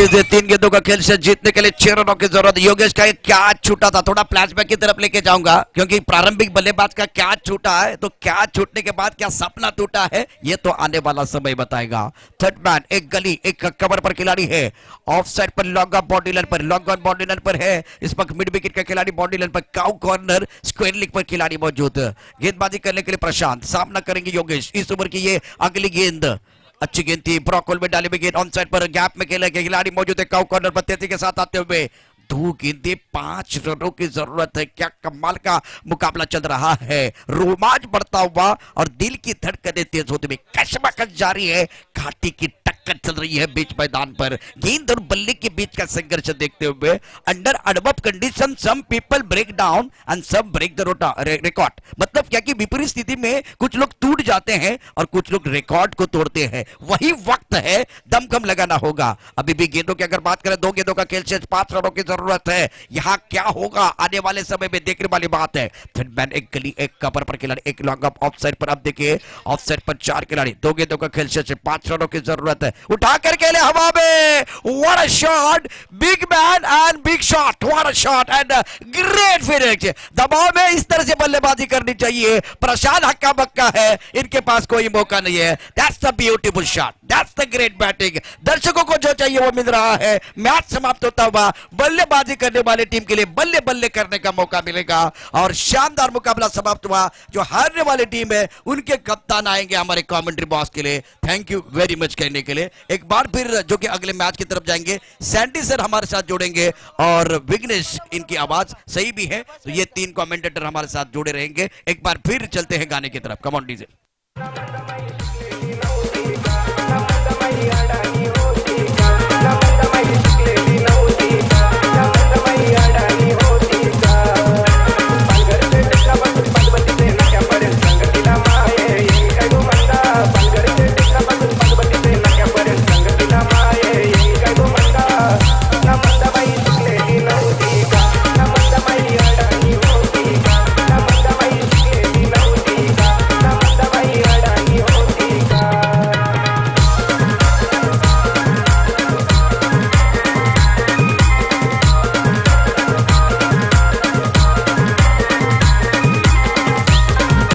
से 3 गेंदों का खेल से जीतने के लिए 6 रनों की जरूरत। योगेश का एक कैच छूटा था, थोड़ा फ्लैशबैक की तरफ लेके जाऊंगा, क्योंकि प्रारंभिक बल्लेबाज का कैच छूटा है, तो कैच छूटने के बाद क्या सपना टूटा है ये तो आने वाला समय बताएगा। थर्ड मैन, एक गली, एक कवर पर खिलाड़ी है, ऑफ साइड पर लॉन्ग ऑफ बाउंड्री लाइन पर, लॉन्ग ऑन बाउंड्री लाइन पर है इस वक्त मिड विकेट का खिलाड़ी, बाउंड्री लाइन पर काउ कॉर्नर स्क्वायर लेग पर खिलाड़ी मौजूद। गेंदबाजी करने के लिए प्रशांत, सामना करेंगे योगेश। इस ओवर की ये अगली गेंद अच्छी गेंद थी, ब्रॉकहोल में डाली हुई गेंद, ऑन साइड पर गैप में खेले के खिलाड़ी मौजूद है, काउ कॉर्नर पर तेजी के साथ आते हुए 2 गेंदे 5 रनों की जरूरत है। क्या कमाल का मुकाबला चल रहा है, रोमांच बढ़ता हुआ और दिल की धड़कनें तेज होते हुए कशमकश जारी है। घाटी की टक्कर चल रही है बीच मैदान पर, गेंद और बल्ले के बीच का संघर्ष देखते हुए। Under adverse condition some people break down and some break the record. मतलब क्या कि विपरीत स्थिति में कुछ लोग टूट जाते हैं और कुछ लोग रिकॉर्ड को तोड़ते हैं। वही वक्त है, दमखम लगाना होगा। अभी भी गेंदों की अगर बात करें, 2 गेंदों का खेल से 5 रनों की जरूरत है। यहां क्या होगा आने वाले समय में देखने वाली बात है। थर्ड मैन, एक गली, एक कवर पर खिलाड़ी, एक लॉन्ग ऑफ साइड पर। अब देखिए ऑफ साइड पर 4 खिलाड़ी, 2 गेंदों का खेल से 5 रनों की जरूरत है। उठा करके ले हवा में, what a shot, big man and big shot, what a shot and great finish. दबाव में इस तरह से बल्लेबाजी करनी चाहिए। प्रशांत हक्का बक्का है, इनके पास कोई मौका नहीं है। That's the beautiful shot, that's the great batting. दर्शकों को जो चाहिए वो मिल रहा है। मैच समाप्त होता हुआ बल्लेबाजी करने वाली टीम के लिए बल्ले बल्ले करने का मौका मिलेगा और शानदार मुकाबला समाप्त हुआ। जो हारने वाली टीम है उनके कप्तान आएंगे हमारे कमेंट्री बॉक्स के लिए, थैंक यू वेरी मच कहने के लिए। एक बार फिर जो कि अगले मैच की तरफ जाएंगे, सैंडी सर हमारे साथ जुड़ेंगे और विघ्नेश, इनकी आवाज सही भी है, तो ये 3 कमेंटेटर हमारे साथ जुड़े रहेंगे। एक बार फिर चलते हैं गाने की तरफ, कम ऑन डीजे।